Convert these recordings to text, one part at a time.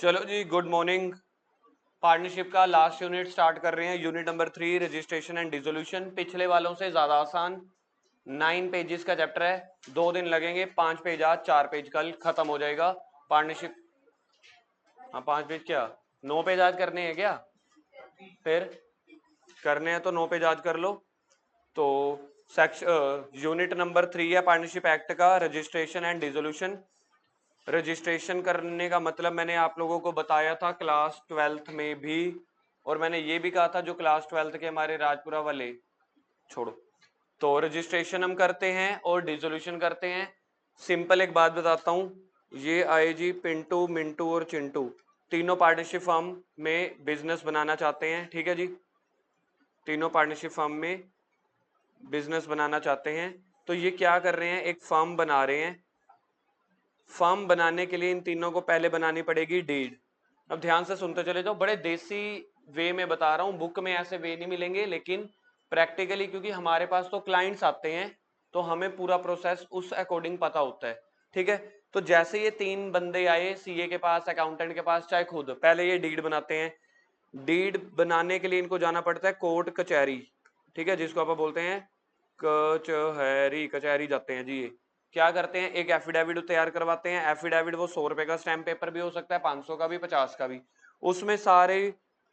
चलो जी, good morning. Partnership का last unit start कर रहे हैं। Unit number 3, registration and dissolution. पिछले वालों से ज्यादा आसान, 9 पेजेस का चैप्टर है। 2 दिन लगेंगे, 5 पेज आज, 4 पेज कल, खत्म हो जाएगा पार्टनरशिप। हाँ 5 पेज क्या, 9 पेज आज करने हैं क्या? फिर करने हैं तो 9 पेज आज कर लो। तो सेक्शन यूनिट नंबर 3 है पार्टनरशिप एक्ट का, रजिस्ट्रेशन एंड डिसोल्यूशन। रजिस्ट्रेशन करने का मतलब मैंने आप लोगों को बताया था क्लास 12th में भी, और मैंने ये भी कहा था जो क्लास 12th के हमारे राजपुरा वाले छोड़ो। तो रजिस्ट्रेशन हम करते हैं और डिसोल्यूशन करते हैं। सिंपल एक बात बताता हूँ, ये आए जी पिंटू, मिंटू और चिंटू, तीनों पार्टनरशिप फर्म में बिजनेस बनाना चाहते हैं। ठीक है जी, तीनों पार्टनरशिप फर्म में बिजनेस बनाना चाहते हैं। तो ये क्या कर रहे हैं, एक फर्म बना रहे हैं। फर्म बनाने के लिए इन तीनों को पहले बनानी पड़ेगी डीड। अब ध्यान से सुनते चले जाओ, बड़े देसी वे में बता रहा हूँ, बुक में ऐसे वे नहीं मिलेंगे, लेकिन प्रैक्टिकली क्योंकि हमारे पास तो क्लाइंट्स आते हैं तो हमें पूरा प्रोसेस उस अकॉर्डिंग पता होता है। ठीक है, तो जैसे ये 3 बंदे आए सीए के पास, अकाउंटेंट के पास, चाहे खुद, पहले ये डीड बनाते हैं। डीड बनाने के लिए इनको जाना पड़ता है कोर्ट कचहरी। ठीक है, जिसको आप बोलते हैं कचहरी, कचहरी जाते हैं जी। ये क्या करते हैं, एक एफिडेविट तैयार करवाते हैं। एफिडेविट वो 100 रुपए का स्टैम्प पेपर भी हो सकता है, 500 का भी, 50 का भी। उसमें सारे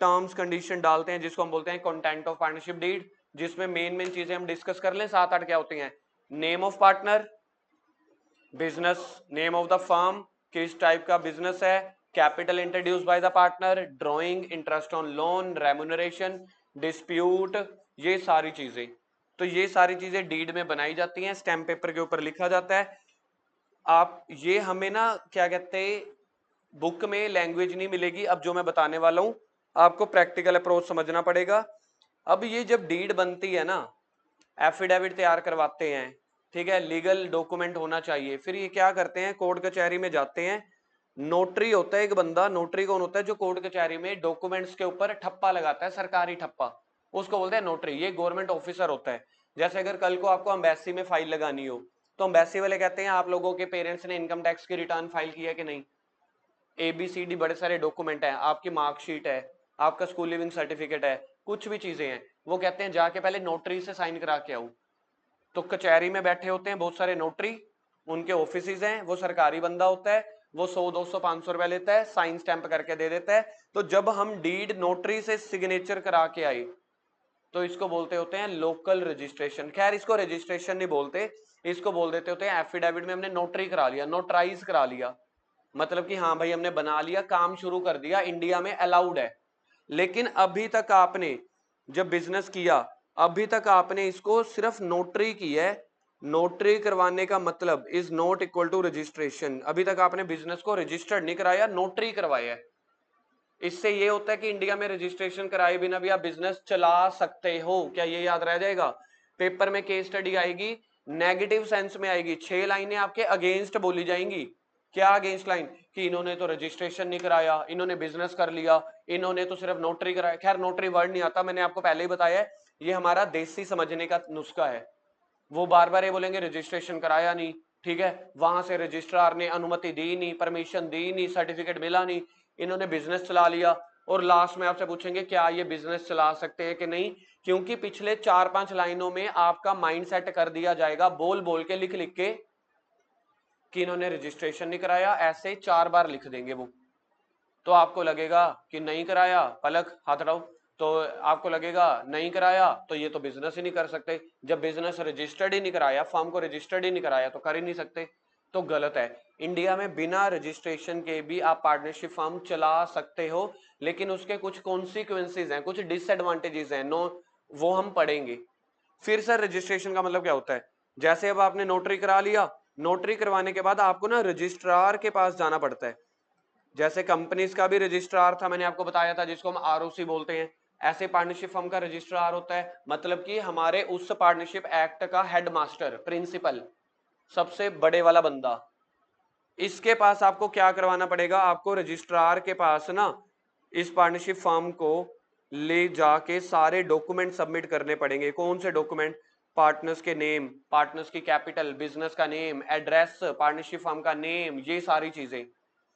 टर्म्स कंडीशन डालते हैं जिसको हम बोलते हैं कंटेंट ऑफ पार्टनरशिप डीड, जिसमें मेन मेन चीजें हम डिस्कस कर लें, 7-8 क्या होती हैं। Name of partner, business name of the firm, किस टाइप का बिजनेस है, capital introduce by the partner, drawing, interest on loan, remuneration, dispute, ये सारी चीजें। तो ये सारी चीजें डीड में बनाई जाती हैं, स्टैम्प पेपर के ऊपर लिखा जाता है। आप ये हमें ना क्या कहते हैं, बुक में लैंग्वेज नहीं मिलेगी। अब जो मैं बताने वाला हूं आपको प्रैक्टिकल अप्रोच समझना पड़ेगा। अब ये जब डीड बनती है ना, एफिडेविट तैयार करवाते हैं, ठीक है, लीगल डॉक्यूमेंट होना चाहिए। फिर ये क्या करते हैं, कोर्ट कचहरी में जाते हैं। नोटरी होता है एक बंदा। नोटरी कौन होता है, जो कोर्ट कचहरी में डॉक्यूमेंट्स के ऊपर ठप्पा लगाता है, सरकारी ठप्पा, उसको बोलते हैं नोटरी। ये गवर्नमेंट ऑफिसर होता है। जैसे अगर कल को आपको एम्बेसी में फाइल लगानी हो तो एम्बेसी वाले कहते हैं आप लोगों के पेरेंट्स ने इनकम टैक्स की रिटर्न फाइल किया कि नहीं, ABCD बड़े सारे डॉक्यूमेंट है, आपकी मार्कशीट है, आपका स्कूल लिविंग सर्टिफिकेट है, कुछ भी चीजें हैं, वो कहते हैं जाके पहले नोटरी से साइन करा के आओ। तो कचहरी में बैठे होते हैं बहुत सारे नोटरी, उनके ऑफिस हैं, वो सरकारी बंदा होता है, वो 100 200 500 रुपए लेता है, साइन स्टैंप करके दे देता है। तो जब हम डीड नोटरी से सिग्नेचर करा के आए तो इसको बोलते होते हैं लोकल रजिस्ट्रेशन। खैर इसको रजिस्ट्रेशन नहीं बोलते, इसको बोल देते होते हैं एफिडेविट में हमने नोटरी करा लिया, नोटराइज करा लिया। मतलब कि हाँ भाई हमने बना लिया, काम शुरू कर दिया, इंडिया में अलाउड है। लेकिन अभी तक आपने जब बिजनेस किया, अभी तक आपने इसको सिर्फ नोटरी की है। नोटरी करवाने का मतलब is not equal to registration. अभी तक आपने बिजनेस को रजिस्टर्ड नहीं कराया, नोटरी करवाया है। इससे ये होता है कि इंडिया में रजिस्ट्रेशन कराए बिना भी आप बिजनेस चला सकते हो। क्या ये याद रह जाएगा? पेपर में केस स्टडी आएगी, नेगेटिव सेंस में आएगी, 6 लाइनें आपके अगेंस्ट बोली जाएंगी। क्या अगेंस्ट लाइन? कि इन्होंने तो रजिस्ट्रेशन नहीं कराया, इन्होंने बिजनेस कर लिया, इन्होंने तो सिर्फ नोटरी कराया। खैर नोटरी वर्ड नहीं आता, मैंने आपको पहले ही बताया है, ये हमारा देसी समझने का नुस्खा है। वो बार बार ये बोलेंगे रजिस्ट्रेशन कराया नहीं, ठीक है, वहां से रजिस्ट्रार ने अनुमति दी नहीं, परमिशन दी नहीं, सर्टिफिकेट मिला नहीं, इन्होंने बिजनेस चला लिया। और लास्ट में आपसे पूछेंगे क्या ये बिजनेस चला सकते हैं कि नहीं, क्योंकि पिछले 4-5 लाइनों में आपका माइंड सेट कर दिया जाएगा, बोल बोल के, लिख लिख के, कि इन्होंने रजिस्ट्रेशन नहीं कराया। ऐसे 4 बार लिख देंगे वो, तो आपको लगेगा कि नहीं कराया, पलक हाथ हटाओ, तो आपको लगेगा नहीं कराया तो ये तो बिजनेस ही नहीं कर सकते। जब बिजनेस रजिस्टर्ड ही नहीं कराया, फर्म को रजिस्टर्ड ही नहीं कराया, तो कर ही नहीं सकते। तो गलत है। इंडिया में बिना रजिस्ट्रेशन के भी आप पार्टनरशिप फर्म चला सकते हो, लेकिन उसके कुछ कॉन्सिक्वेंसेज हैं, कुछ डिसएडवांटेजेस हैं, नो, वो हम पढ़ेंगे। फिर सर रजिस्ट्रेशन का मतलब क्या होता है? जैसे अब आपने नोटरी करा लिया, नोटरी करवाने के बाद आपको ना रजिस्ट्रार के पास जाना पड़ता है। जैसे कंपनीज का भी रजिस्ट्रार था, मैंने आपको बताया था, जिसको हम आरओसी बोलते हैं, ऐसे पार्टनरशिप फर्म का रजिस्ट्रार होता है। मतलब कि हमारे उस पार्टनरशिप एक्ट का हेडमास्टर, प्रिंसिपल, सबसे बड़े वाला बंदा, इसके पास आपको क्या करवाना पड़ेगा, आपको रजिस्ट्रार के पास ना इस पार्टनरशिप फर्म को ले जाके सारे डॉक्यूमेंट सबमिट करने पड़ेंगे। कौन से डॉक्यूमेंट? पार्टनर्स के नेम, पार्टनर्स की कैपिटल, बिजनेस का नेम, एड्रेस, पार्टनरशिप फर्म का नेम, ये सारी चीजें।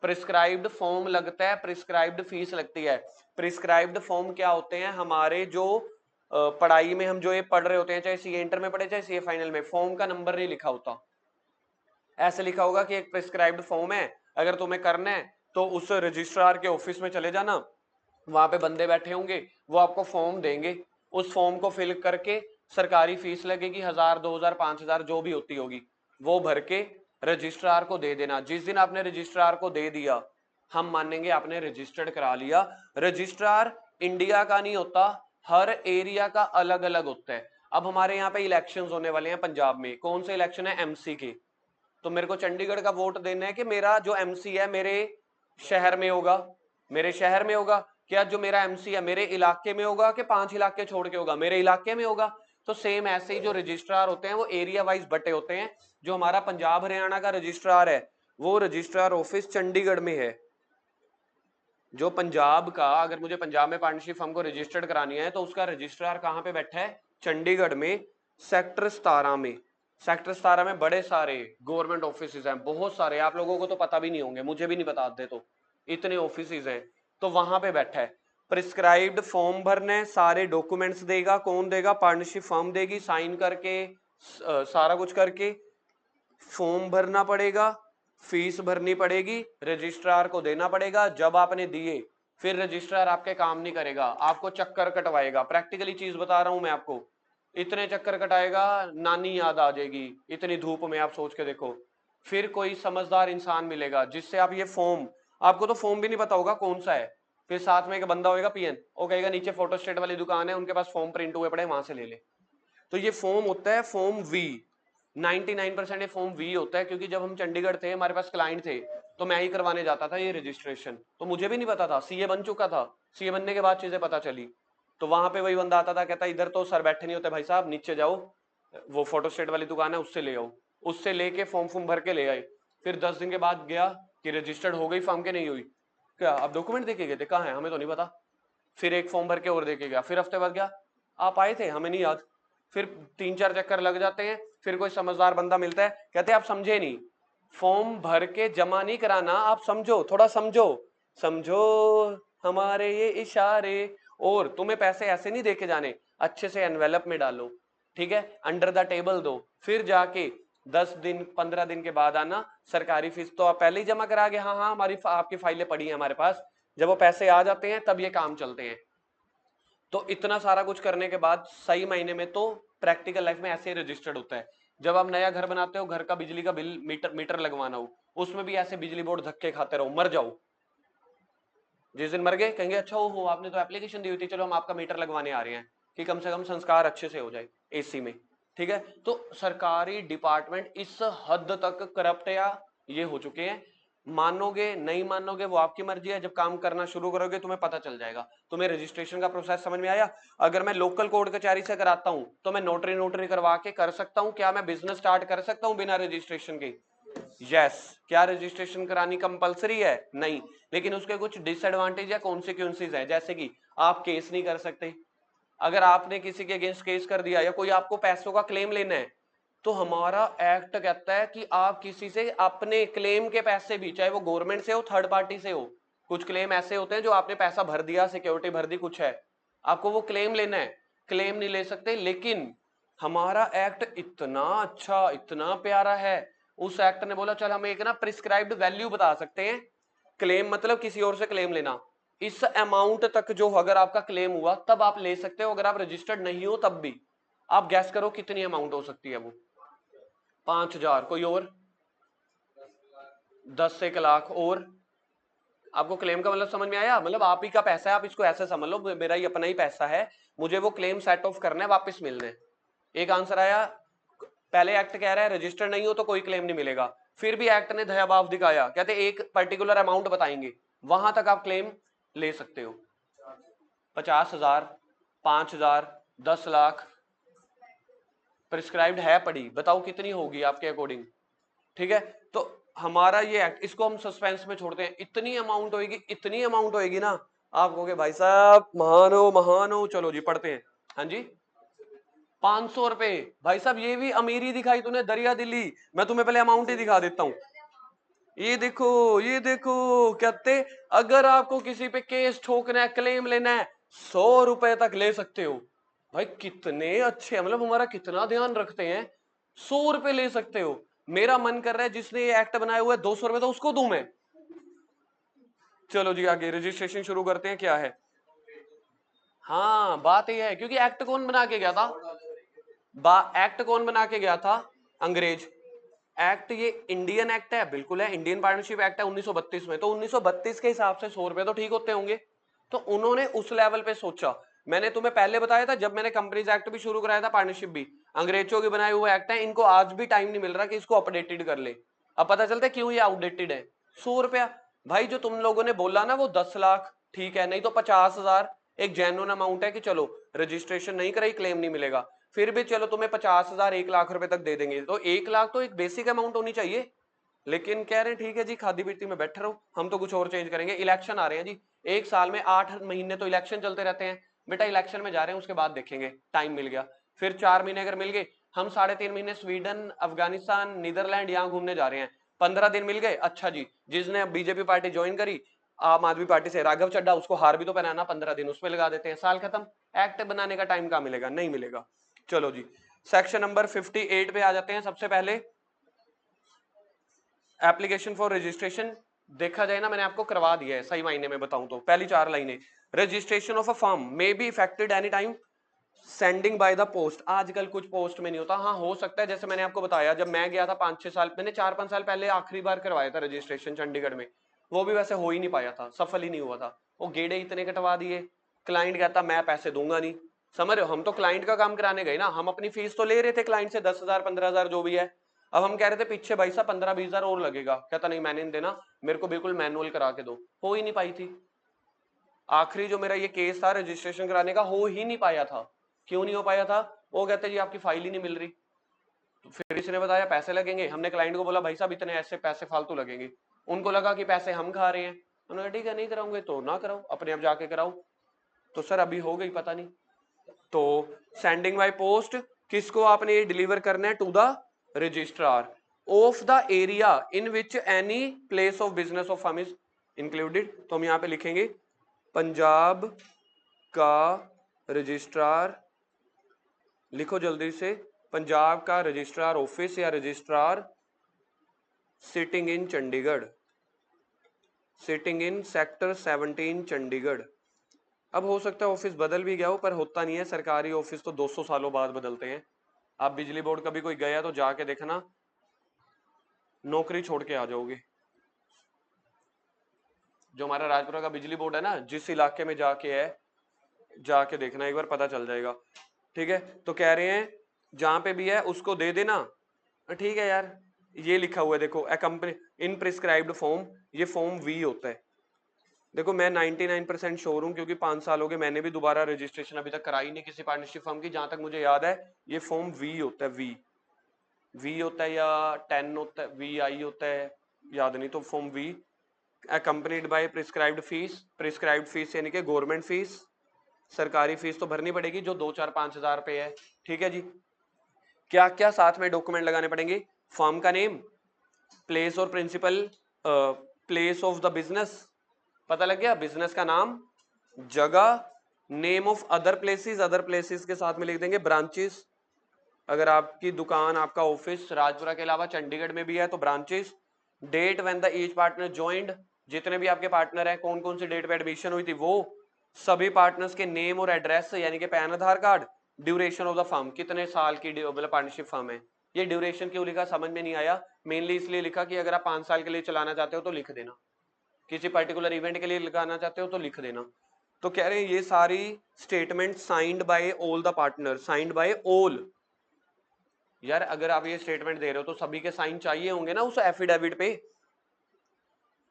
प्रिस्क्राइब्ड फॉर्म लगता है, प्रिस्क्राइब्ड फीस लगती है। प्रिस्क्राइब्ड फॉर्म क्या होते हैं, हमारे जो पढ़ाई में हम जो ये पढ़ रहे होते हैं, चाहे सीए इंटर में पढ़े चाहे सीए फाइनल में, फॉर्म का नंबर नहीं लिखा होता, ऐसे लिखा होगा कि एक प्रिस्क्राइब्ड फॉर्म है, अगर तुम्हें करना है तो उस रजिस्ट्रार के ऑफिस में चले जाना, वहां पे बंदे बैठे होंगे, वो आपको फॉर्म देंगे, उस फॉर्म को फिल करके सरकारी फीस लगेगी 1000 2000 5000 जो भी होती होगी, वो भर के रजिस्ट्रार को दे देना। जिस दिन आपने रजिस्ट्रार को दे दिया, हम मानेंगे आपने रजिस्टर्ड करा लिया। रजिस्ट्रार इंडिया का नहीं होता, हर एरिया का अलग अलग होता है। अब हमारे यहाँ पे इलेक्शंस होने वाले हैं पंजाब में, कौन से इलेक्शन है, एमसी के। तो मेरे को चंडीगढ़ का वोट देना है कि मेरा जो एमसी है मेरे शहर में होगा, मेरे शहर में होगा, क्या जो मेरा एमसी है मेरे इलाके में होगा कि 5 इलाके छोड़ के होगा, मेरे इलाके में होगा। तो सेम ऐसे ही जो रजिस्ट्रार होते हैं वो एरिया वाइज बटे होते हैं। जो हमारा पंजाब हरियाणा का रजिस्ट्रार है वो रजिस्ट्रार ऑफिस चंडीगढ़ में है। जो पंजाब का, अगर मुझे पंजाब में पार्टनरशिप फर्म को रजिस्टर्ड करानी है तो उसका रजिस्ट्रार कहां पे बैठा है, चंडीगढ़ में, सेक्टर 17 में। सेक्टर 17 में बड़े सारे गवर्नमेंट ऑफिस हैं, बहुत सारे, आप लोगों को तो पता भी नहीं होंगे, मुझे भी नहीं बता दे, तो इतने ऑफिस हैं, तो वहां पे बैठा है। प्रिस्क्राइब्ड फॉर्म भरने, सारे डॉक्यूमेंट्स देगा, कौन देगा, पार्टनरशिप फर्म देगी, साइन करके सारा कुछ करके फॉर्म भरना पड़ेगा, फीस भरनी पड़ेगी, रजिस्ट्रार को देना पड़ेगा। जब आपने दिए फिर रजिस्ट्रार आपके काम नहीं करेगा, आपको चक्कर कटवाएगा। प्रैक्टिकली चीज बता रहा हूं मैं आपको, इतने चक्कर कटाएगा नानी याद आ जाएगी इतनी धूप में, आप सोच के देखो। फिर कोई समझदार इंसान मिलेगा जिससे आप ये फॉर्म, आपको तो फॉर्म भी नहीं पता होगा कौन सा है, फिर साथ में एक बंदा होगा पीएन, वो कहेगा नीचे फोटोस्टेट वाली दुकान है, उनके पास फॉर्म प्रिंट हुए पड़े, वहां से ले ले। तो ये फॉर्म होता है फॉर्म वी, 99% ये फॉर्म वी होता है, क्योंकि जब हम चंडीगढ़ थे हमारे पास क्लाइंट थे तो मैं ही करवाने जाता था ये रजिस्ट्रेशन, तो मुझे भी नहीं पता था, सीए बन चुका था, सीए बनने के बाद चीजें पता चली। तो वहां पे वही बंदा आता था, कहता इधर तो सर बैठे नहीं होते भाई साहब, नीचे जाओ, वो फोटोस्टेट वाली दुकान है उससे ले आओ, उससे लेके फॉर्म फॉर्म भर के ले आए। फिर 10 दिन के बाद गया कि रजिस्टर्ड हो गई फॉर्म के नहीं हुई, क्या आप डॉक्यूमेंट देके गए थे, कहाँ है, हमें तो नहीं पता। फिर एक फॉर्म भर के और देके गया, फिर हफ्ते बाद गया, आप आए थे हमें नहीं याद। फिर 3-4 चक्कर लग जाते हैं, फिर कोई समझदार बंदा मिलता है, कहते हैं आप समझे नहीं, फॉर्म भर के जमा नहीं कराना, आप समझो, थोड़ा समझो, समझो हमारे ये इशारे, और तुम्हें पैसे ऐसे नहीं देके जाने, अच्छे से एनवेलप में डालो, ठीक है, अंडर द टेबल दो, फिर जाके 10 दिन 15 दिन के बाद आना, सरकारी फीस तो आप पहले ही जमा करा के, हाँ हाँ हमारी आपकी फाइलें पड़ी हैं हमारे पास, जब वो पैसे आ जाते हैं तब ये काम चलते हैं। तो इतना सारा कुछ करने के बाद सही मायने में तो प्रैक्टिकल लाइफ में ऐसे ही रजिस्टर्ड होता है। जब आप नया घर बनाते हो, घर का बिजली का बिल मीटर लगवाना हो, उसमें भी ऐसे बिजली बोर्ड धक्के खाते रहो, मर जाओ, जिस दिन मर गए कहेंगे अच्छा हो आपने तो एप्लीकेशन दी हुई थी, चलो हम आपका मीटर लगवाने आ रहे हैं, कि कम से कम संस्कार अच्छे से हो जाए एसी में, ठीक है। तो सरकारी डिपार्टमेंट इस हद तक करप्ट या ये हो चुके हैं, मानोगे नहीं मानोगे वो आपकी मर्जी है, जब काम करना शुरू करोगे तुम्हें पता चल जाएगा। तुम्हें रजिस्ट्रेशन का प्रोसेस समझ में आया। अगर मैं लोकल कोर्ट कचहरी से कराता हूं तो मैं नोटरी करवा के कर सकता हूं, क्या मैं बिजनेस स्टार्ट कर सकता हूं बिना रजिस्ट्रेशन के, यस। क्या रजिस्ट्रेशन करानी कंपलसरी है, नहीं, लेकिन उसके कुछ डिसएडवांटेज या कॉन्सिक्वेंसेज है, जैसे कि आप केस नहीं कर सकते, अगर आपने किसी के अगेंस्ट केस कर दिया या कोई आपको पैसों का क्लेम लेना है, तो हमारा एक्ट कहता है कि आप किसी से अपने क्लेम के पैसे भी, चाहे वो गवर्नमेंट से हो थर्ड पार्टी से हो, कुछ क्लेम ऐसे होते हैं जो आपने पैसा भर दिया, सिक्योरिटी भर दी, कुछ है, आपको वो क्लेम लेना है, क्लेम नहीं ले सकते। लेकिन हमारा एक्ट इतना अच्छा इतना प्यारा है, उस एक्ट ने बोला चल हम एक ना प्रिस्क्राइब्ड वैल्यू बता सकते हैं, क्लेम मतलब किसी और से क्लेम लेना, इस अमाउंट तक जो अगर आपका क्लेम हुआ तब आप ले सकते हो, अगर आप रजिस्टर्ड नहीं हो तब भी। आप गैस करो कितनी अमाउंट हो सकती है वो, 5000, कोई और 10 से 1 लाख, और आपको क्लेम का मतलब समझ में आया, मतलब आप ही का पैसा है, आप इसको ऐसे समझ लो मेरा ही अपना ही पैसा है, मुझे वो क्लेम सेट ऑफ करना है, वापस मिलना है। एक आंसर आया। पहले एक्ट कह रहा है रजिस्टर्ड नहीं हो तो कोई क्लेम नहीं मिलेगा, फिर भी एक्ट ने दयाभाव दिखाया, कहते एक पर्टिकुलर अमाउंट बताएंगे वहां तक आप क्लेम ले सकते हो, 50,000, 5,000, 10 लाख, प्रिस्क्राइब्ड है पड़ी, बताओ कितनी होगी आपके अकॉर्डिंग, ठीक है। तो हमारा ये एक्ट, इसको हम सस्पेंस में छोड़ते हैं, इतनी अमाउंट होगी, इतनी अमाउंट होगी ना, आप कहोगे भाई साहब महान हो, चलो जी पढ़ते हैं। हाँ जी, 500 रुपए, भाई साहब ये भी अमीरी दिखाई तूने, दरिया दिल्ली, मैं तुम्हें पहले अमाउंट ही दिखा देता हूं। ये देखो कहते, अगर आपको किसी पे केस ठोकना है, क्लेम लेना है, 100 रुपए तक ले सकते हो। भाई कितने अच्छे, मतलब हमारा कितना ध्यान रखते हैं। 100 रुपए ले सकते हो। मेरा मन कर रहा है जिसने ये एक्ट बनाया हुआ है 200 रुपए तो उसको दूं मैं। चलो जी आगे रजिस्ट्रेशन शुरू करते हैं, क्या है। हाँ बात यह है, क्योंकि एक्ट कौन बना के गया था, एक्ट कौन बना के गया था, अंग्रेज। एक्ट ये इंडियन एक्ट है, बिल्कुल है, इंडियन पार्टनरशिप एक्ट है 1932 में, तो 1932 के हिसाब से 100 रुपए तो ठीक होते होंगे। तो उन्होंने उस लेवल पे सोचा। मैंने तुम्हें पहले बताया था, जब मैंने कंपनीज एक्ट भी शुरू कराया था, पार्टनरशिप भी अंग्रेजों के बनाए हुए एक्ट है, इनको आज भी टाइम नहीं मिल रहा कि इसको अपडेटेड कर ले। अब पता चलता है क्यों ये आउटडेटेड है। 100 रुपया, भाई जो तुम लोगों ने बोला ना वो 10 लाख ठीक है, नहीं तो 50,000 एक जेन्युइन अमाउंट है कि चलो रजिस्ट्रेशन नहीं कराई क्लेम नहीं मिलेगा, फिर भी चलो तुम्हें 50,000 1 लाख रुपए तक दे देंगे, तो 1 लाख तो एक बेसिक अमाउंट होनी चाहिए। लेकिन कह रहे हैं ठीक है जी खादी पीती में बैठे रहो, हम तो कुछ और चेंज करेंगे। इलेक्शन आ रहे हैं जी, एक साल में 8 महीने तो इलेक्शन चलते रहते हैं। बेटा इलेक्शन में जा रहे हैं, उसके बाद देखेंगे, टाइम मिल गया फिर 4 महीने अगर मिल गए, हम 3.5 महीने स्वीडन अफगानिस्तान नीदरलैंड यहाँ घूमने जा रहे हैं, 15 दिन मिल गए, अच्छा जी जिसने बीजेपी पार्टी ज्वाइन करी आम आदमी पार्टी से, राघव चड्डा, उसको हार भी तो पहनाना, 15 दिन उसमें लगा देते हैं, साल खत्म। एक्ट बनाने का टाइम कहाँ मिलेगा, नहीं मिलेगा। चलो जी सेक्शन नंबर 58 पे आ जाते हैं। सबसे पहले एप्लीकेशन फॉर रजिस्ट्रेशन, देखा जाए ना मैंने आपको करवा दिया है, सही मायने में बताऊं तो पहली 4 लाइनें, registration of a firm may be affected any time sending by the post. आजकल कुछ पोस्ट में नहीं होता, हाँ हो सकता है, जैसे मैंने आपको बताया जब मैं गया था 5-6 साल, मैंने 4-5 साल पहले आखिरी बार करवाया था रजिस्ट्रेशन चंडीगढ़ में, वो भी वैसे हो ही नहीं पाया था, सफल ही नहीं हुआ था। वो गेड़े इतने कटवा दिए, क्लाइंट कहता मैं पैसे दूंगा नहीं। समझ रहे हो, हम तो क्लाइंट का काम कराने गए ना, हम अपनी फीस तो ले रहे थे क्लाइंट से 10,000 15,000 जो भी है। अब हम कह रहे थे पीछे भाई साहब 15-20 हजार और लगेगा, कहता नहीं मैंने नहीं देना, मेरे को बिल्कुल मैनुअल करा के दो। हो ही नहीं पाई थी। आखिरी जो मेरा ये केस था रजिस्ट्रेशन कराने का, हो ही नहीं पाया था। क्यों नहीं हो पाया था, वो कहते जी आपकी फाइल ही नहीं मिल रही। तो फिर इसने बताया पैसे लगेंगे, हमने क्लाइंट को बोला भाई साहब इतने ऐसे पैसे फालतू लगेंगे, उनको लगा कि पैसे हम खा रहे हैं, उन्होंने ठीक है नहीं कराऊंगे तो ना कराओ, अपने आप जाके कराओ। तो सर अभी हो गई पता नहीं। तो सेंडिंग बाय पोस्ट, किसको आपने ये डिलीवर करना है, to the registrar of the area in which any place of business of firm is included. तो हम यहाँ पे लिखेंगे पंजाब का रजिस्ट्रार, लिखो जल्दी से, पंजाब का रजिस्ट्रार ऑफिस या registrar sitting in Chandigarh, sitting in sector 17 Chandigarh. अब हो सकता है ऑफिस बदल भी गया हो, पर होता नहीं है, सरकारी ऑफिस तो 200 सालों बाद बदलते हैं। आप बिजली बोर्ड कभी कोई गया तो जाके देखना, नौकरी छोड़ के आ जाओगे। जो हमारा राजपुरा का बिजली बोर्ड है ना, जिस इलाके में जाके है, जाके देखना एक बार, पता चल जाएगा। ठीक है, तो कह रहे हैं जहां पे भी है उसको दे देना। ठीक है यार, ये लिखा हुआ है देखो, ए कंपनी इन प्रिस्क्राइब्ड फॉर्म, ये फॉर्म वी होता है। देखो मैं 99% श्योर हूं, क्योंकि 5 साल हो गए, मैंने भी दोबारा रजिस्ट्रेशन अभी तक कराई नहीं किसी पार्टनरशिप फर्म की, जहां तक मुझे याद है ये फॉर्म वी होता है, वी वी होता है या 10 होता है, वी आई होता है, याद नहीं, तो form we accompanied by prescribed fees, prescribed fees यानी कि गवर्नमेंट फीस, सरकारी फीस तो भरनी पड़ेगी जो 2-4-5 हजार रुपए है। ठीक है जी, क्या क्या साथ में डॉक्यूमेंट लगाने पड़ेंगे, फर्म का नेम, प्लेस और principal, place of the business, पता लग गया, बिजनेस का नाम, जगह, name of other places, other places के साथ में लिख देंगे ब्रांचेस, अगर आपकी दुकान आपका ऑफिस राजपुरा के अलावा चंडीगढ़ में भी है तो branches, date when the each partner joined, जितने भी आपके पार्टनर हैं कौन कौन सी डेट पे एडमिशन हुई थी वो, सभी पार्टनर्स के नेम और एड्रेस यानी कि pan Aadhaar card, duration of the firm, कितने साल की मतलब पार्टनरशिप फर्म है। ये ड्यूरेशन क्यों लिखा समझ में नहीं आया, मेनली इसलिए लिखा कि अगर आप 5 साल के लिए चलाना चाहते हो तो लिख देना, किसी पर्टिकुलर इवेंट के लिए लगाना चाहते हो तो लिख देना। तो कह रहे हैं ये सारी statement signed by all the partner, signed by all. यार अगर आप ये स्टेटमेंट दे रहे हो तो सभी के साइन चाहिए होंगे ना उस एफिडेविट पे,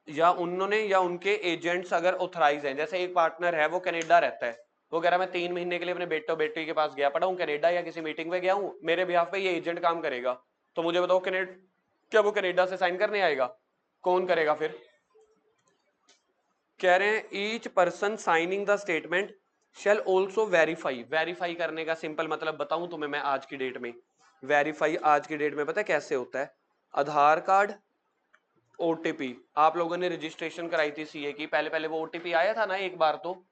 या उन्होंने या उनके एजेंट्स अगर ऑथराइज हैं, जैसे एक पार्टनर है वो कनाडा रहता है, वो कह रहा है मैं 3 महीने के लिए अपने बेटो बेटी के पास गया पड़ा हूँ कनाडा, या किसी मीटिंग में गया हूँ, मेरे बिहाफ पे ये एजेंट काम करेगा, तो मुझे बताओ कनेडा, क्या वो कनाडा से साइन करने आएगा, कौन करेगा फिर। कह रहे हैं each person signing the statement shell also verify, verify करने का सिंपल मतलब बताऊं तुम्हें मैं आज की डेट में, वेरीफाई आज की डेट में पता है कैसे होता है, आधार कार्ड ओटीपी, आप लोगों ने रजिस्ट्रेशन कराई थी सीए की, पहले पहले वो ओटीपी आया था ना एक बार, तो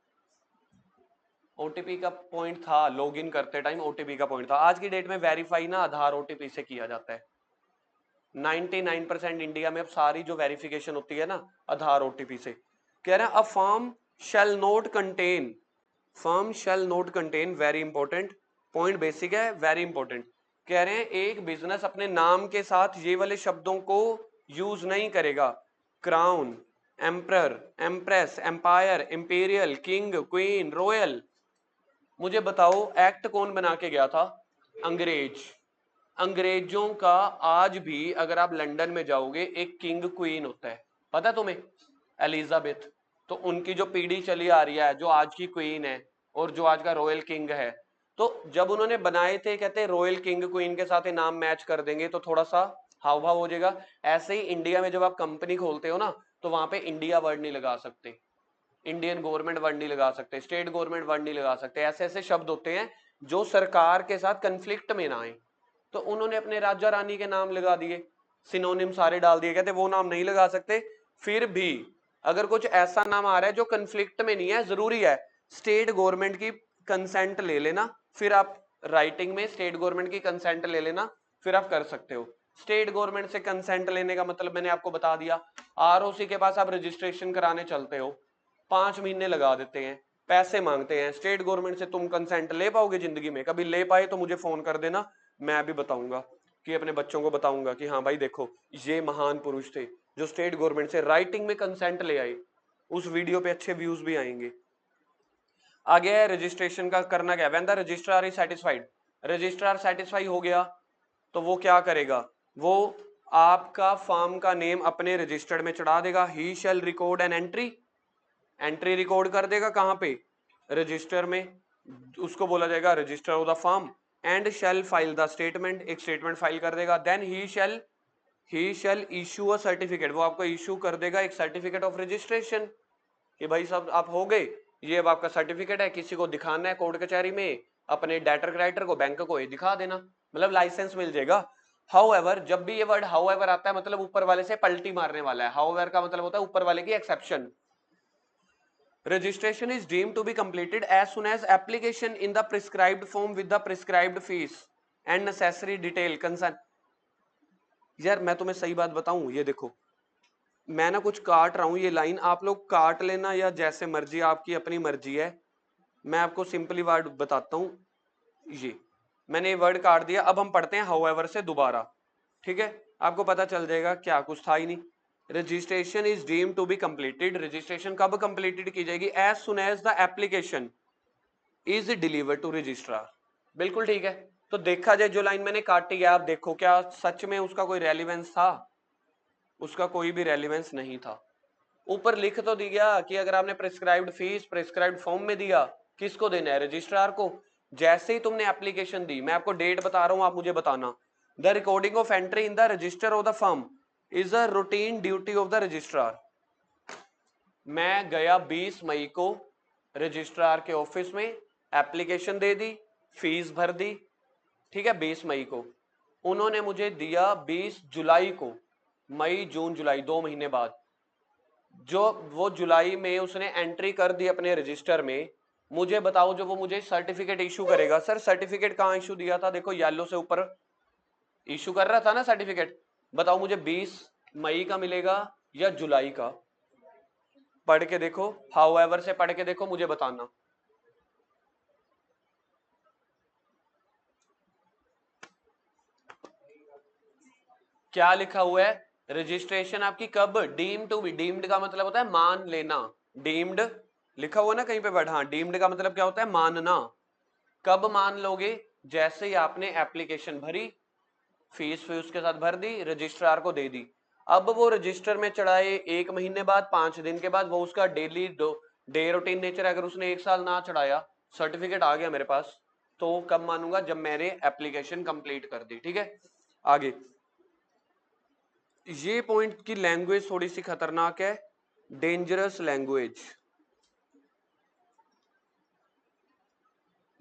ओटीपी का पॉइंट था, लॉगिन करते टाइम ओटीपी का पॉइंट था। आज की डेट में वेरीफाई ना आधार ओटीपी से किया जाता है। 99% इंडिया में अब सारी जो वेरिफिकेशन होती है ना आधार ओटीपी से। कह रहे हैं a firm shall not contain, firm shall not contain, very important point, basic है, वेरी इंपॉर्टेंट। कह रहे हैं एक बिजनेस अपने नाम के साथ ये वाले शब्दों को यूज नहीं करेगा, crown, emperor, empress, empire, imperial, king, queen, royal. मुझे बताओ एक्ट कौन बना के गया था? अंग्रेज। अंग्रेजों का आज भी अगर आप लंदन में जाओगे एक किंग क्वीन होता है, पता है तुम्हें? एलिजाबेथ। तो उनकी जो पीढ़ी चली आ रही है, जो आज की क्वीन है और जो आज का रॉयल किंग है, तो जब उन्होंने बनाए थे कहते रॉयल किंग क्वीन के साथ नाम मैच कर देंगे तो थोड़ा सा हाव भाव हो जाएगा। ऐसे ही इंडिया में जब आप कंपनी खोलते हो ना तो वहां पे इंडिया वर्ड नहीं लगा सकते, इंडियन गवर्नमेंट वर्ड नहीं लगा सकते, स्टेट गवर्नमेंट वर्ड नहीं लगा सकते। ऐसे ऐसे शब्द होते हैं जो सरकार के साथ कंफ्लिक्ट में ना आए, तो उन्होंने अपने राजा रानी के नाम लगा दिए, सिनोनिम सारे डाल दिए, कहते वो नाम नहीं लगा सकते। फिर भी अगर कुछ ऐसा नाम आ रहा है जो कंफ्लिक्ट में नहीं है, जरूरी है स्टेट गवर्नमेंट की कंसेंट ले लेना, फिर आप राइटिंग में स्टेट गवर्नमेंट की कंसेंट ले लेना, फिर आप कर सकते हो। स्टेट गवर्नमेंट से कंसेंट लेने का मतलब मैंने आपको बता दिया। आरओसी के पास आप रजिस्ट्रेशन कराने चलते हो, 5 महीने लगा देते हैं, पैसे मांगते हैं। स्टेट गवर्नमेंट से तुम कंसेंट ले पाओगे जिंदगी में? कभी ले पाए तो मुझे फोन कर देना, मैं भी बताऊंगा कि अपने बच्चों को बताऊंगा कि हाँ भाई देखो ये महान पुरुष थे जो स्टेट गवर्नमेंट से राइटिंग में कंसेंट ले आए। उस वीडियो पे अच्छे व्यूज भी आएंगे। आगे है रजिस्ट्रेशन का करना क्या, when the registrar is satisfied. Registrar satisfy हो गया तो वो क्या करेगा, वो आपका फॉर्म का नेम अपने रजिस्टर्ड में चढ़ा देगा। He shall record an entry, entry record कर देगा कहां पे? रजिस्टर में। उसको बोला जाएगा register of the form. And shall file the statement, एक स्टेटमेंट फाइल कर देगा। Then he shall issue a certificate, वो आपको इशू कर देगा एक सर्टिफिकेट ऑफ रजिस्ट्रेशन कि भाई साहब आप हो गए, ये अब आपका सर्टिफिकेट है, किसी को दिखाना है कोर्ट कचहरी में, अपने डेटर क्राइटर को, बैंक को, ये दिखा देना, मतलब लाइसेंस मिल जाएगा। हाउएवर, जब भी ये वर्ड हाउएवर आता है मतलब ऊपर वाले से पलटी मारने वाला है। हाउएवर का मतलब होता है ऊपर वाले की exception. Registration is deemed to be completed as soon as application in the prescribed form with the prescribed fees and necessary detail concern। यार मैं तुम्हें सही बात बताऊं, ये देखो मैं ना कुछ काट रहा हूं, ये लाइन आप लोग काट लेना या जैसे मर्जी, आपकी अपनी मर्जी है। मैं आपको सिंपली वर्ड बताता हूं, ये मैंने ये वर्ड काट दिया। अब हम पढ़ते हैं हाउएवर से दोबारा, ठीक है? आपको पता चल जाएगा क्या कुछ था ही नहीं। Registration is deemed to be completed, registration कब कंप्लीटेड की जाएगी? As soon as the application is deliver to registrar. बिल्कुल ठीक है। तो देखा जाए जो लाइन मैंने काटी है, आप देखो क्या सच में उसका कोई रेलिवेंस था? उसका कोई भी रेलिवेंस नहीं था। ऊपर लिख तो दिया कि अगर आपने प्रिस्क्राइब्ड फीस प्रिस्क्राइब्ड फॉर्म में दिया, किसको देना है? रजिस्ट्रार को। जैसे ही तुमने एप्लीकेशन दी, मैं आपको डेट बता रहा हूं, आप मुझे बताना। The recording of entry in the register of the firm is a routine duty of the registrar. मैं गया 20 मई को रजिस्ट्रार के ऑफिस में, एप्लीकेशन दे दी, फीस भर दी, ठीक है, 20 मई को। उन्होंने मुझे दिया 20 जुलाई को, मई जून जुलाई 2 महीने बाद। जो वो जुलाई में उसने एंट्री कर दी अपने रजिस्टर में, मुझे बताओ जो वो मुझे सर्टिफिकेट इशू करेगा। सर सर्टिफिकेट कहाँ इशू दिया था? देखो येलो से ऊपर इशू कर रहा था ना सर्टिफिकेट। बताओ मुझे 20 मई का मिलेगा या जुलाई का? पढ़ के देखो, हाउएवर से पढ़ के देखो, मुझे बताना। क्या लिखा हुआ है? रजिस्ट्रेशन आपकी कब? डीम्ड टू बी, डीम्ड का मतलब होता है मान लेना। डीम्ड लिखा हुआ ना कहीं पे वर्ड, हाँ डीम्ड का मतलब क्या होता है? मानना। कब मान लोगे? जैसे ही आपने एप्लीकेशन भरी, फीस फीस के साथ भर दी, रजिस्ट्रार को दे दी। अब वो रजिस्टर में चढ़ाए 1 महीने बाद, 5 दिन के बाद, वो उसका डेली डे रूटीन नेचर। अगर उसने 1 साल ना चढ़ाया, सर्टिफिकेट आ गया मेरे पास, तो कब मानूंगा? जब मैंने एप्लीकेशन कंप्लीट कर दी, ठीक है? आगे ये पॉइंट की लैंग्वेज थोड़ी सी खतरनाक है, डेंजरस लैंग्वेज,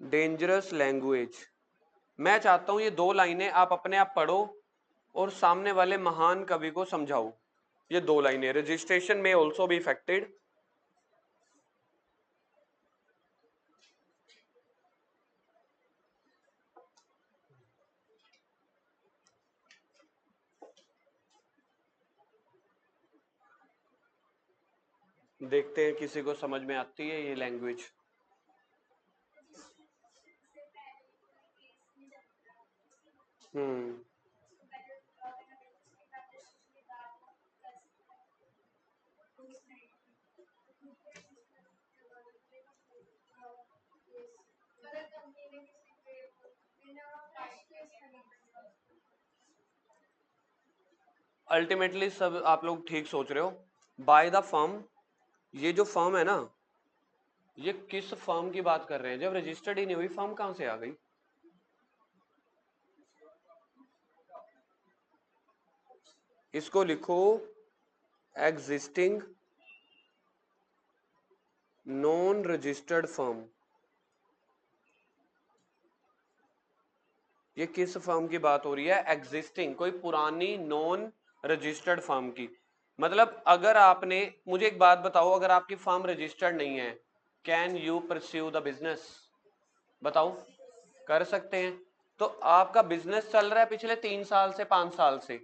डेंजरस लैंग्वेज। मैं चाहता हूं ये 2 लाइनें आप अपने आप पढ़ो और सामने वाले महान कवि को समझाओ, ये 2 लाइनें, रजिस्ट्रेशन में ऑल्सो भी इफेक्टेड। देखते हैं किसी को समझ में आती है ये लैंग्वेज। अल्टीमेटली सब आप लोग ठीक सोच रहे हो। बाय द फर्म, ये जो फर्म है ना, ये किस फर्म की बात कर रहे हैं? जब रजिस्टर्ड ही नहीं हुई फर्म कहां से आ गई? इसको लिखो एग्जिस्टिंग नॉन रजिस्टर्ड फर्म। ये किस फर्म की बात हो रही है? एग्जिस्टिंग, कोई पुरानी नॉन रजिस्टर्ड फर्म की। मतलब अगर आपने, मुझे एक बात बताओ, अगर आपकी फर्म रजिस्टर्ड नहीं है, can you pursue the business? बताओ, कर सकते हैं। तो आपका बिजनेस चल रहा है पिछले 3 साल से 5 साल से,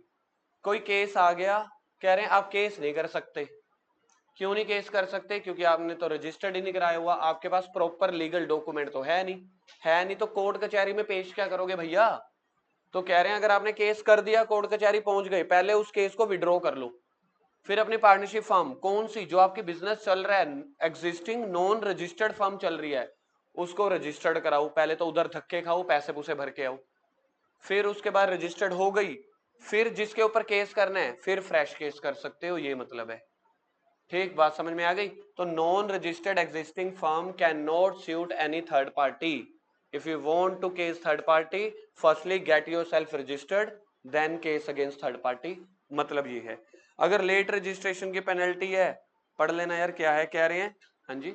कोई केस आ गया, कह रहे हैं आप केस नहीं कर सकते। क्यों नहीं केस कर सकते? क्योंकि आपने तो रजिस्टर्ड ही नहीं कराया हुआ, आपके पास प्रॉपर लीगल डॉक्यूमेंट तो है नहीं। है नहीं तो कोर्ट कचहरी में पेश क्या करोगे भैया? तो कह रहे हैं अगर आपने केस कर दिया, कोर्ट कचहरी पहुंच गए, पहले उस केस को विड्रॉ कर लो, फिर अपनी पार्टनरशिप फर्म कौन सी जो आपकी बिजनेस चल रहा है, एग्जिस्टिंग नॉन रजिस्टर्ड फर्म चल रही है, उसको रजिस्टर्ड कराओ। पहले तो उधर धक्के खाओ, पैसे पूसे भर के आओ, फिर उसके बाद रजिस्टर्ड हो गई, फिर जिसके ऊपर केस करना है फिर फ्रेश केस कर सकते हो, ये मतलब है। ठीक, बात समझ में आ गई? तो non registered existing firm can not sue any third party. If you want to case third party, firstly get yourself registered, then case against third party. मतलब ये है। अगर लेट रजिस्ट्रेशन की पेनल्टी है, पढ़ लेना यार, क्या है कह रहे हैं। हाँ जी,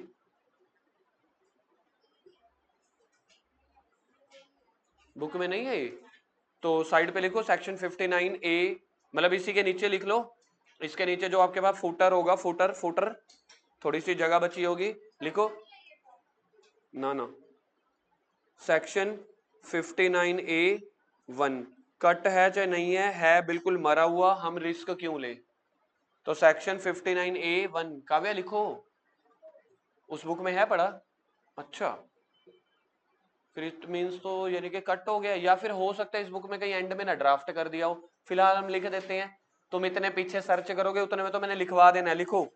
बुक में नहीं है ये, तो साइड पे लिखो सेक्शन 59A, मतलब इसी के नीचे लिख लो, इसके नीचे जो आपके पास फुटर होगा, फुटर फुटर थोड़ी सी जगह बची होगी, लिखो ना ना, सेक्शन 59A(1) कट है चाहे नहीं है बिल्कुल मरा हुआ, हम रिस्क क्यों ले। तो सेक्शन 59A(1) काव्या लिखो, उस बुक में है पढ़ा? अच्छा, फिर इट मीन्स तो यानी कि कट हो गया, या फिर हो सकता है इस बुक में कहीं एंड में ना ड्राफ्ट कर दिया हो। फिलहाल हम लिख देते हैं, तुम इतने पीछे सर्च करोगे उतने में तो मैंने लिखवा देना है, लिखो।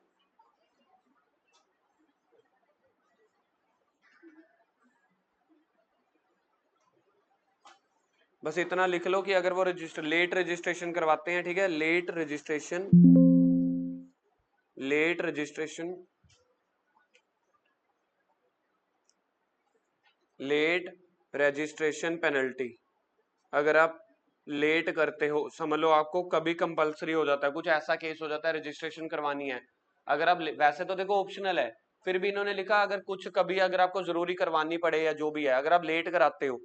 बस इतना लिख लो कि अगर वो लेट रजिस्ट्रेशन करवाते हैं, ठीक है, late registration, late registration, late registration penalty, अगर आप लेट करते हो, समझ लो आपको कभी कंपलसरी हो जाता है, कुछ ऐसा केस हो जाता है रजिस्ट्रेशन करवानी है, अगर आप, वैसे तो देखो ऑप्शनल है, फिर भी इन्होंने लिखा अगर कुछ कभी अगर आपको जरूरी करवानी पड़े या जो भी है, अगर आप लेट कराते हो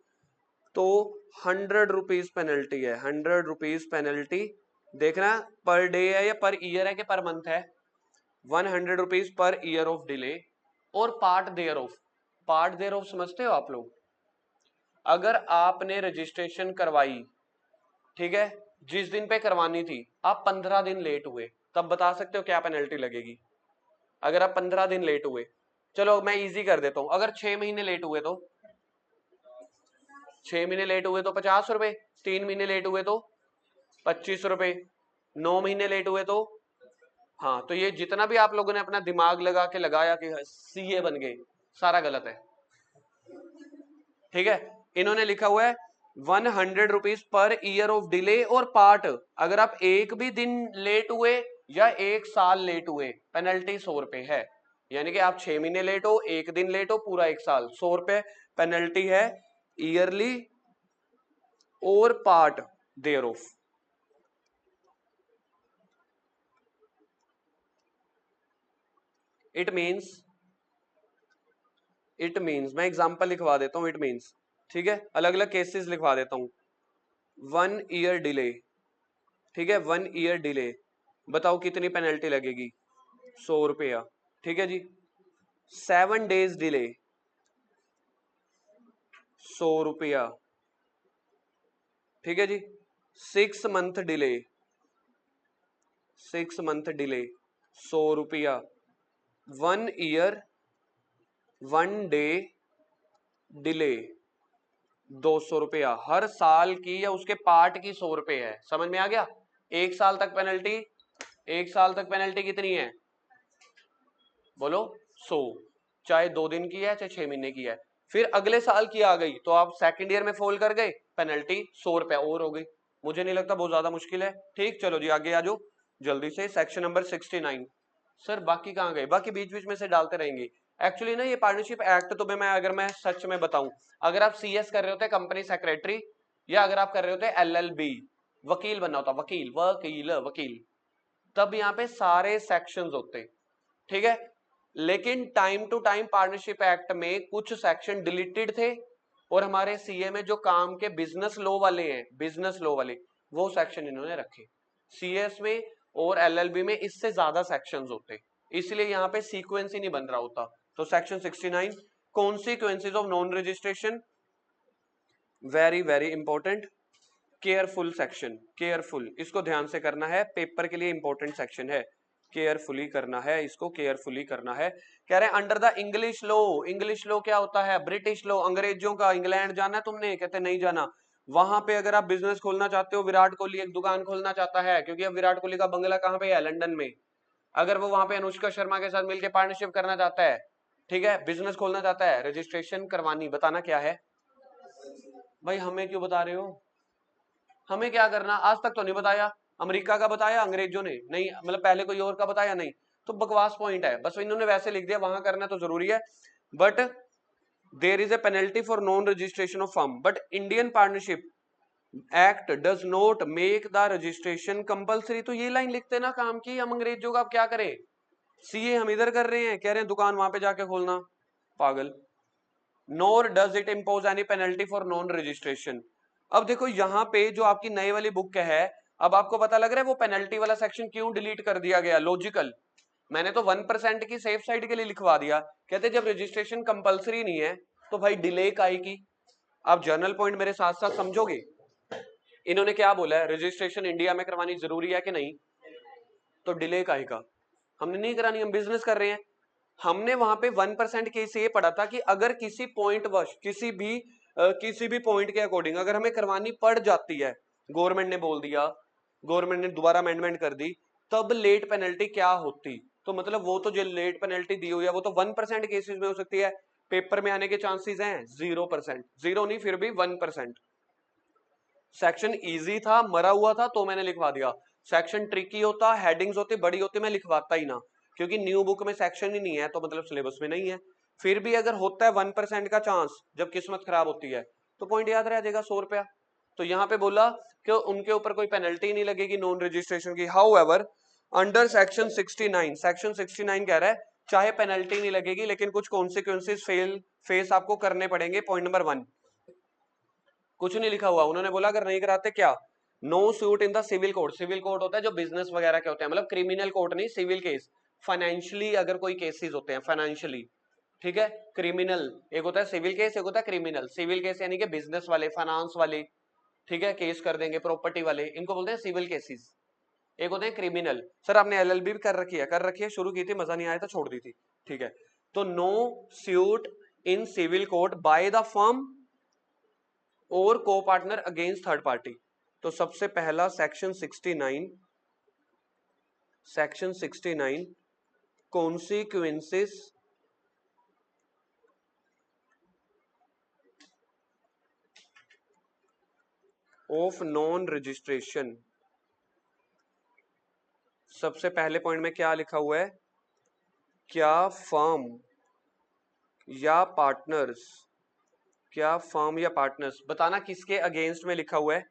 तो 100 रुपीज पेनल्टी है, 100 रुपीज पेनल्टी। देखना पर डे है या पर ईयर है कि पर मंथ है? 100 रुपीज पर ईयर ऑफ डिले और part thereof. Part thereof समझते हो आप लोग? अगर आपने रजिस्ट्रेशन करवाई, ठीक है, जिस दिन पे करवानी थी, आप 15 दिन लेट हुए, तब बता सकते हो क्या पेनल्टी लगेगी? अगर आप 15 दिन लेट हुए, चलो मैं इजी कर देता हूं, अगर 6 महीने लेट हुए तो 6 महीने लेट हुए तो 50 रुपए, 3 महीने लेट हुए तो 25 रुपए, 9 महीने लेट हुए तो, हाँ, तो ये जितना भी आप लोगों ने अपना दिमाग लगा के लगाया कि सीए बन गए, सारा गलत है। ठीक है, इन्होंने लिखा हुआ है 100 रुपीज पर ईयर ऑफ डिले और पार्ट, अगर आप एक भी दिन लेट हुए या 1 साल लेट हुए, पेनल्टी 100 रुपए है। यानी कि आप 6 महीने लेट हो, एक दिन लेट हो, पूरा 1 साल, 100 रुपए पेनल्टी है, yearly or part thereof. It means मैं एग्जांपल लिखवा देता हूं, इट मीन्स, ठीक है, अलग अलग केसेस लिखवा देता हूं। 1 ईयर डिले, ठीक है, 1 ईयर डिले बताओ कितनी पेनल्टी लगेगी? 100 रुपया। ठीक है जी। 7 डेज डिले 100 रुपया। ठीक है जी। 6 मंथ डिले 100 रुपया। 1 ईयर 1 डे डिले 200 रुपया। हर साल की या उसके पार्ट की 100 रुपए है। समझ में आ गया? एक साल तक पेनल्टी कितनी है? बोलो 100। चाहे 2 दिन की है चाहे 6 महीने की है। फिर अगले साल की आ गई तो आप सेकंड ईयर में फॉल कर गए, पेनल्टी 100 रुपया और हो गई। मुझे नहीं लगता बहुत ज्यादा मुश्किल है। ठीक, चलो जी आगे आ जाओ जल्दी से। Section number 69। सर बाकी कहाँ गए? बाकी बीच बीच में से डालते रहेंगे। एक्चुअली ना ये पार्टनरशिप एक्ट तो अगर मैं सच में बताऊं, अगर आप सीएस कर रहे होते कंपनी सेक्रेटरी, या अगर आप कर रहे होते एलएलबी, वकील बनना होता, वकील वकील वकील, तब यहाँ पे सारे सेक्शंस होते। ठीक है, लेकिन time to time partnership act में कुछ सेक्शन डिलीटेड थे, और हमारे सीए में जो काम के बिजनेस लॉ वाले हैं, बिजनेस लॉ वाले, वो सेक्शन इन्होंने रखे। सीएस में और एलएलबी में इससे ज्यादा सेक्शंस होते, इसलिए यहाँ पे सीक्वेंस ही नहीं बन रहा होता। तो section 69 consequences of non registration, very very important, careful section, careful, इसको ध्यान से करना है, पेपर के लिए इंपॉर्टेंट सेक्शन है, केयरफुली करना है, इसको केयरफुली करना है। कह रहे हैं under the English law, English law क्या होता है? ब्रिटिश लॉ, अंग्रेजों का। इंग्लैंड जाना है तुमने? कहते नहीं जाना। वहां पे अगर आप बिजनेस खोलना चाहते हो, विराट कोहली एक दुकान खोलना चाहता है, क्योंकि अब विराट कोहली का बंगला कहाँ पे है? लंदन में। अगर वो वहां पे अनुष्का शर्मा के साथ मिलकर पार्टनरशिप करना चाहता है, ठीक है, बिजनेस खोलना चाहता है, रजिस्ट्रेशन करवानी, बताना क्या है? भाई हमें क्यों बता रहे हो? हमें क्या करना? आज तक तो नहीं बताया। अमेरिका का बताया अंग्रेजों ने? नहीं, मतलब पहले कोई और का बताया? नहीं। तो बकवास पॉइंट है, बस इन्होंने वैसे लिख दिया, वहां करना तो जरूरी है। But there is a penalty for non registration of firm, but Indian partnership act does not make the registration compulsory. तो ये लाइन लिखते ना काम की, हम अंग्रेजों का अब क्या करें? सीए हम इधर कर रहे हैं, कह रहे हैं दुकान वहां पे जाके खोलना, पागल। Nor does it impose any penalty for non registration. अब देखो यहाँ पे जो आपकी नई वाली बुक है, अब आपको पता लग रहा है वो पेनल्टी वाला सेक्शन क्यों डिलीट कर दिया गया? लॉजिकल, मैंने तो 1% की सेफ साइड के लिए लिखवा दिया। कहते जब रजिस्ट्रेशन कंपलसरी नहीं है तो भाई डिले काहे की? आप जर्नल पॉइंट मेरे साथ साथ समझोगे। इन्होंने क्या बोला है? रजिस्ट्रेशन इंडिया में करवानी जरूरी है कि नहीं? तो डिले काहे का? हमने नहीं करानी, हम बिजनेस कर रहे हैं। हमने वहां पे 1% केस ये पढ़ा था कि अगर किसी पॉइंट वश, किसी भी पॉइंट के अकॉर्डिंग अगर हमें करवानी पड़ जाती है, गवर्नमेंट ने बोल दिया, गवर्नमेंट ने दोबारा अमेंडमेंट कर दी, तब लेट पेनल्टी क्या होती? तो मतलब वो तो जो लेट पेनल्टी दी हुई है वो तो 1% केसेस में हो सकती है, पेपर में आने के चांसेस हैं 0%, जीरो नहीं फिर भी 1%। सेक्शन इजी था, मरा हुआ था, तो मैंने लिखवा दिया। सेक्शन ट्रिकी होता, हेडिंग्स होती बड़ी होती, मैं लिखवाता ही ना, क्योंकि न्यू बुक में सेक्शन ही नहीं है तो मतलब सिलेबस में नहीं है। फिर भी अगर होता है 1% का चांस, जब किस्मत खराब होती है, तो पॉइंट याद रह जाएगा 100 रुपया। तो यहाँ पे बोला कि उनके ऊपर कोई पेनल्टी नहीं लगेगी नॉन रजिस्ट्रेशन की। How ever under section 69, section 69 कह रहा है चाहे पेनल्टी नहीं लगेगी लेकिन कुछ कॉन्सिक्वेंसेस फेस आपको करने पड़ेंगे। पॉइंट नंबर 1, कुछ नहीं लिखा हुआ, उन्होंने बोला अगर नहीं कराते क्या? No suit in the civil court. Civil court होता है जो बिजनेस वगैरह के होते हैं, मतलब क्रिमिनल कोर्ट नहीं, सिविल केस। फाइनेंशियली अगर कोई केसेस होते हैं फाइनेंशियली, ठीक है, क्रिमिनल एक होता है सिविल केस, एक होता है क्रिमिनल। सिविल केस यानी कि बिजनेस वाले, फाइनेंस वाले, ठीक है, केस कर देंगे, प्रॉपर्टी वाले, इनको बोलते हैं सिविल केसेस। एक होते हैं क्रिमिनल। सर आपने एलएलबी भी कर रखी है, शुरू की थी, मजा नहीं आया था छोड़ दी थी, ठीक है। तो no suit in civil court by the firm or copartner against third party. तो सबसे पहला section 69, section 69 consequences of non registration. सबसे पहले पॉइंट में क्या लिखा हुआ है? क्या फर्म या पार्टनर्स, क्या फर्म या पार्टनर्स, बताना किसके अगेंस्ट में लिखा हुआ है?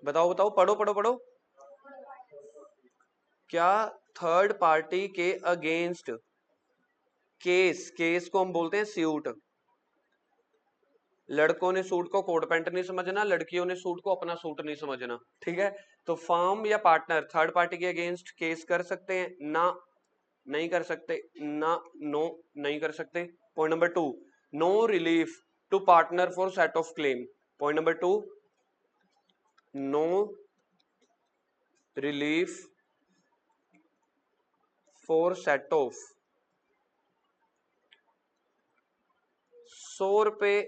बताओ बताओ, पढ़ो पढ़ो पढ़ो। क्या थर्ड पार्टी के अगेंस्ट केस, केस को हम बोलते हैं स्यूट, लड़कों ने सूट को कोट पैंट नहीं समझना, लड़कियों ने सूट को अपना सूट नहीं समझना, ठीक है। तो फर्म या पार्टनर थर्ड पार्टी के अगेंस्ट केस कर सकते हैं ना, नहीं कर सकते ना, नो नहीं कर सकते। Point number 2, no relief to partner for set off claim. Point number 2, no relief for set off. 100 रुपए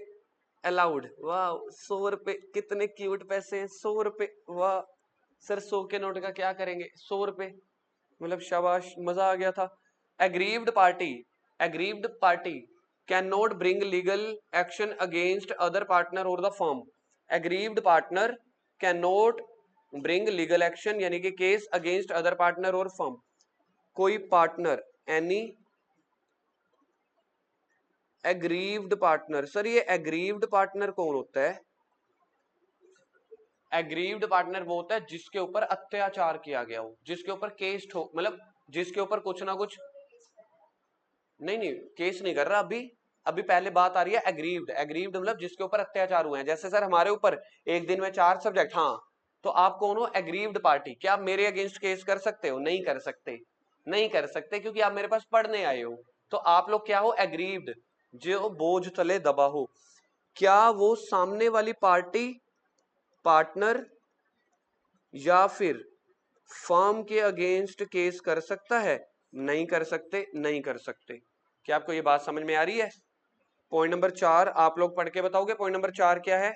अलाउड, वाह 100 रुपए, कितने क्यूट पैसे हैं, 100 रुपए, वाह सर 100 के नोट का क्या करेंगे, 100 रुपए, मतलब शाबाश, मजा आ गया था। Aggrieved party can not bring legal action against other partner और the firm. Aggrieved partner can not bring legal action यानी कि केस अगेंस्ट अदर पार्टनर और फर्म। कोई partner, any aggrieved partner. Sir ये एग्रीव्ड पार्टनर कौन होता है? Aggrieved partner वो होता है जिसके ऊपर अत्याचार किया गया हो, जिसके ऊपर केस ठोक, मतलब जिसके ऊपर कुछ ना कुछ, नहीं केस नहीं कर रहा अभी, अभी पहले बात आ रही है एग्रीव्ड मतलब जिसके ऊपर अत्याचार हुए हैं। जैसे सर हमारे ऊपर एक दिन में 4 सब्जेक्ट, हाँ, तो आप कौन हो? Aggrieved party. क्या आप मेरे अगेंस्ट केस कर सकते हो? नहीं कर सकते, नहीं कर सकते क्योंकि आप मेरे पास पढ़ने आए हो। तो आप लोग क्या हो? एग्रीव्ड, जो बोझ तले दबा हो। क्या वो सामने वाली पार्टी पार्टनर या फिर फर्म के अगेंस्ट केस कर सकता है? नहीं कर सकते, नहीं कर सकते। क्या आपको ये बात समझ में आ रही है? पॉइंट नंबर 4 आप लोग पढ़ के बताओगे। पॉइंट नंबर 4 क्या है?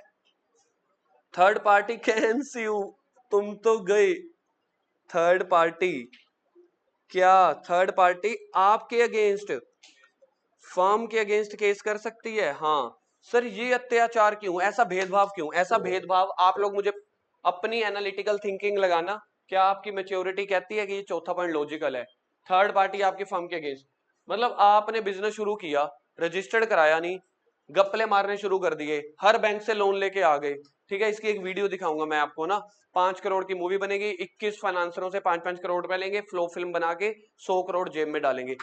थर्ड पार्टी कैन स्यू। तुम तो गए। थर्ड पार्टी, क्या थर्ड पार्टी आपके अगेंस्ट, फर्म के अगेंस्ट केस कर सकती है? हाँ। सर ये अत्याचार क्यों, ऐसा भेदभाव क्यों? ऐसा भेदभाव, आप लोग मुझे अपनी एनालिटिकल थिंकिंग लगाना। क्या आपकी मैच्योरिटी कहती है कि ये चौथा पॉइंट लॉजिकल है? थर्ड पार्टी आपकी फर्म के अगेंस्ट, मतलब आपने बिजनेस शुरू किया, रजिस्टर्ड कराया नहीं, गप्पले मारने शुरू कर दिए, हर बैंक से लोन लेके आ गए, ठीक है। इसकी एक वीडियो दिखाऊंगा मैं आपको ना, 5 करोड़ की मूवी बनेगी, 21 फाइनेंसरों से 5-5 करोड़ रुपए लेंगे, फ्लो फिल्म बना के 100 करोड़ जेब में डालेंगे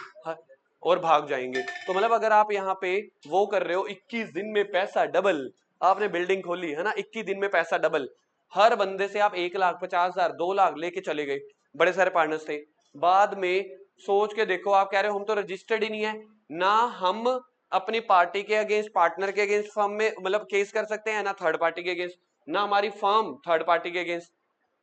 और भाग जाएंगे। तो मतलब अगर आप यहाँ पे वो कर रहे हो 21 दिन में पैसा डबल, आपने बिल्डिंग खोली है ना, 21 दिन में पैसा डबल, हर बंदे से आप 1,50,000 2 लाख लेके चले गए, बड़े सारे पार्टनर्स थे। बाद में सोच के देखो, आप कह रहे हो हम तो रजिस्टर्ड ही नहीं है ना, हम अपनी पार्टी के अगेंस्ट, पार्टनर के अगेंस्ट फर्म में मतलब केस कर सकते हैं ना, थर्ड पार्टी के अगेंस्ट, ना हमारी फर्म थर्ड पार्टी के अगेंस्ट।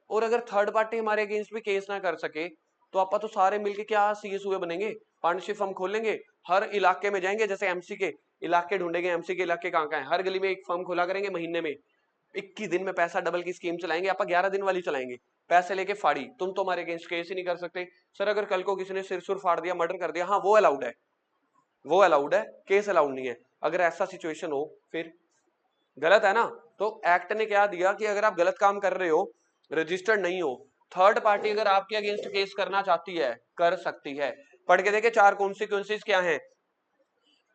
और अगर थर्ड पार्टी हमारे अगेंस्ट भी केस ना कर सके तो आप तो सारे मिलके क्या सीएस हुए बनेंगे, पार्टनरशिप फर्म खोल लेंगे, हर इलाके में जाएंगे, जैसे एमसी के इलाके ढूंढेंगे, एमसी के इलाके कहाँ कहाँ है, हर गली में एक फर्म खोला करेंगे, महीने में 21 दिन में पैसा डबल की स्कीम चलाएंगे, आप 11 दिन वाली चलाएंगे, पैसे लेके फाड़ी। तुम तो हमारे अगेंस्ट केस ही नहीं कर सकते। सर अगर कल को किसी ने सिर सुर फाड़ दिया, मर्डर कर दिया, हाँ वो अलाउड है, वो अलाउड है, केस अलाउड नहीं है। अगर ऐसा सिचुएशन हो फिर गलत है ना। तो एक्ट ने क्या दिया कि अगर आप गलत काम कर रहे हो, रजिस्टर्ड नहीं हो, थर्ड पार्टी अगर आपके अगेंस्ट केस करना चाहती है, कर सकती है। पढ़ के देखे 4 कॉन्सिक्वेंसेस क्या है।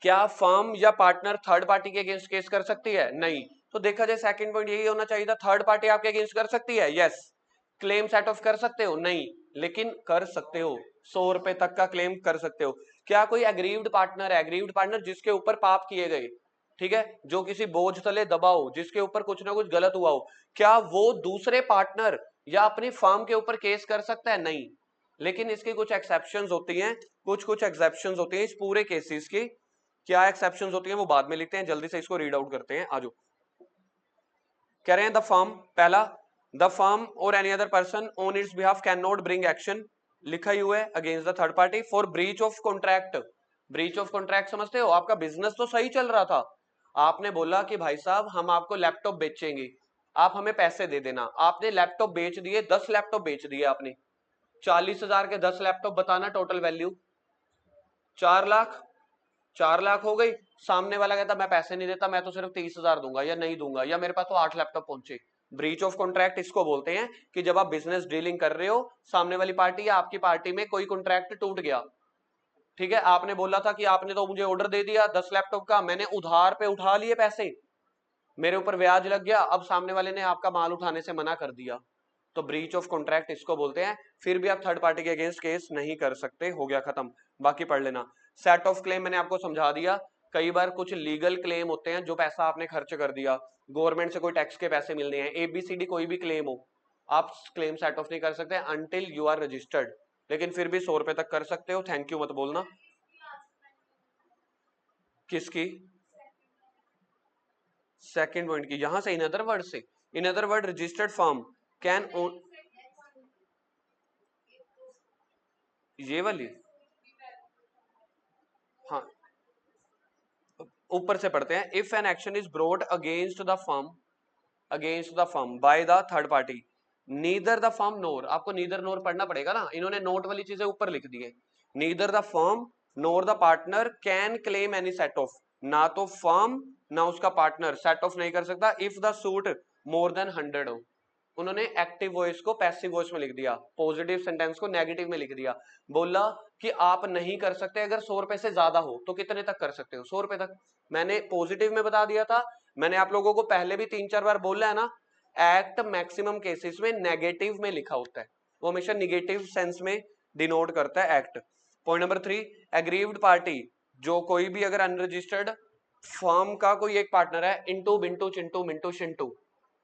क्या फर्म या पार्टनर थर्ड पार्टी के अगेंस्ट केस कर सकती है? नहीं। तो देखा जाए सेकंड पॉइंट यही होना चाहिए था, थर्ड पार्टी आपके अगेंस्ट कर सकती है, यस। क्लेम सेट ऑफ कर सकते हो? नहीं, लेकिन कर सकते हो, 100 रुपए तक का क्लेम कर सकते हो। क्या कोई एग्रीव्ड पार्टनर है? एग्रीव्ड पार्टनर जिसके ऊपर पाप किए गए, ठीक है, जो किसी बोझ तले दबा हो, जिसके ऊपर कुछ ना कुछ गलत हुआ हो, क्या वो दूसरे पार्टनर या अपनी फर्म के ऊपर केस कर सकता है? नहीं। लेकिन इसकी कुछ एक्सेप्शंस होती हैं, कुछ एक्सेप्शंस होती हैं इस पूरे केसेस की। क्या एक्सेप्शंस होती हैं वो बाद में लिखते हैं, जल्दी से इसको रीड आउट करते हैं। आजो कह रहे हैं द फर्म, पहला, the firm or any other person on it's behalf can not bring action, लिखा ही हुआ है, against the third party for breach of contract. Breach of contract समझते हो? आपका बिजनेस तो सही चल रहा था, आपने बोला कि भाई साहब हम आपको लैपटॉप बेचेंगे, आप हमें पैसे दे देना, आपने लैपटॉप बेच दिए, 10 लैपटॉप बेच दिए आपने, 40,000 के 10 लैपटॉप, बताना टोटल वैल्यू 4 लाख, 4 लाख हो गई। सामने वाला कहता मैं पैसे नहीं देता, मैं तो सिर्फ 30,000 दूंगा या नहीं दूंगा, या मेरे पास तो 8 लैपटॉप पहुंचे। ब्रीच ऑफ कॉन्ट्रैक्ट इसको बोलते हैं कि जब आप बिजनेस डीलिंग कर रहे हो, सामने वाली पार्टी या आपकी पार्टी में कोई कॉन्ट्रैक्ट टूट गया, ठीक है, आपने बोला था कि आपने तो मुझे ऑर्डर दे दिया 10 लैपटॉप का, मैंने उधार पे उठा लिए पैसे, मेरे ऊपर ब्याज लग गया, अब सामने वाले ने आपका माल उठाने से मना कर दिया, तो ब्रीच ऑफ कॉन्ट्रैक्ट इसको बोलते हैं। फिर भी आप थर्ड पार्टी के अगेंस्ट केस नहीं कर सकते, हो गया खत्म। बाकी पढ़ लेना। सेट ऑफ क्लेम मैंने आपको समझा दिया, कई बार कुछ लीगल क्लेम होते हैं, जो पैसा आपने खर्च कर दिया, गवर्नमेंट से कोई टैक्स के पैसे मिलने हैं, एबीसीडी कोई भी क्लेम हो, आप क्लेम सेट ऑफ नहीं कर सकते अनटिल यू आर रजिस्टर्ड, लेकिन फिर भी 100 रुपए तक कर सकते हो। थैंक यू मत बोलना। किसकी? सेकंड पॉइंट की, यहां से इन अदर वर्ड से, in other word registered firm can own, ये वाली, हाँ ऊपर से पढ़ते हैं। If an action is brought against the firm by the third party, neither the firm nor, आपको नीदर नोर पढ़ना पड़ेगा ना, इन्होंने नोट वाली चीजें ऊपर लिख दी है। Neither the firm NOR the partner can claim any set of, ना तो फर्म ना उसका पार्टनर सेट ऑफ नहीं कर सकता if the suit more than 100 हो। उन्होंने एक्टिव वॉइस को पैसिव वॉइस में लिख दिया, पॉजिटिव सेंटेंस को नेगेटिव में लिख दिया। बोला कि आप नहीं कर सकते अगर 100 रुपए से ज्यादा हो, तो कितने तक कर सकते हो? 100 रुपए तक। मैंने पॉजिटिव में बता दिया था, मैंने आप लोगों को पहले भी 3-4 बार बोला है ना, एक्ट मैक्सिमम केसेस में नेगेटिव में लिखा होता है, वो हमेशा निगेटिव सेंस में डिनोट करता है act. Point number 3, aggrieved party, जो कोई भी अगर अनरजिस्टर्ड फर्म का कोई एक पार्टनर है, इंटू बिंटू चिंटू मिंटू शिंटू,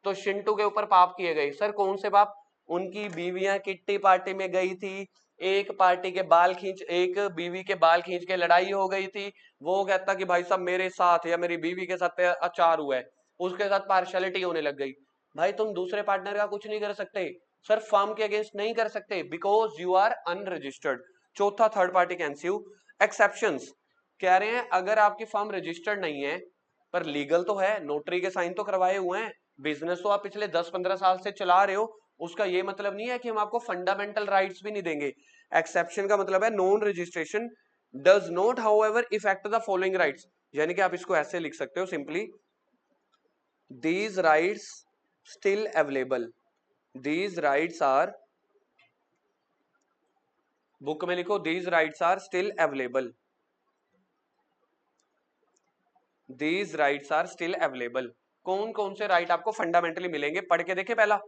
तो शिंटू के ऊपर पाप किए गए। सर कौन से पाप? उनकी बीवियां किट्टी पार्टी में गई थी, एक पार्टी के बाल खींच, एक बीवी के बाल खींच के लड़ाई हो गई थी, वो कहता कि भाई साहब मेरे साथ या मेरी बीवी के साथ अचार हुआ है, उसके साथ पार्शियलिटी होने लग गई। भाई तुम दूसरे पार्टनर का कुछ नहीं कर सकते सर, फर्म के अगेंस्ट नहीं कर सकते, बिकॉज यू आर अनरजिस्टर्ड। चौथा, third party can sue. Exceptions कह रहे हैं अगर आपकी फर्म रजिस्टर्ड नहीं है पर लीगल तो है, नोटरी के साइन तो करवाए हुए हैं, बिजनेस तो आप पिछले 10-15 साल से चला रहे हो, उसका ये मतलब नहीं है कि हम आपको फंडामेंटल राइट्स भी नहीं देंगे। एक्सेप्शन का मतलब है non registration does not however effect the following rights, यानी कि आप इसको ऐसे लिख सकते हो simply, these rights still available, these rights are, book में लिखो these rights are still available, these rights are still available. कौन कौन से राइट आपको फंडामेंटली मिलेंगे, पढ़ के देखे पहला।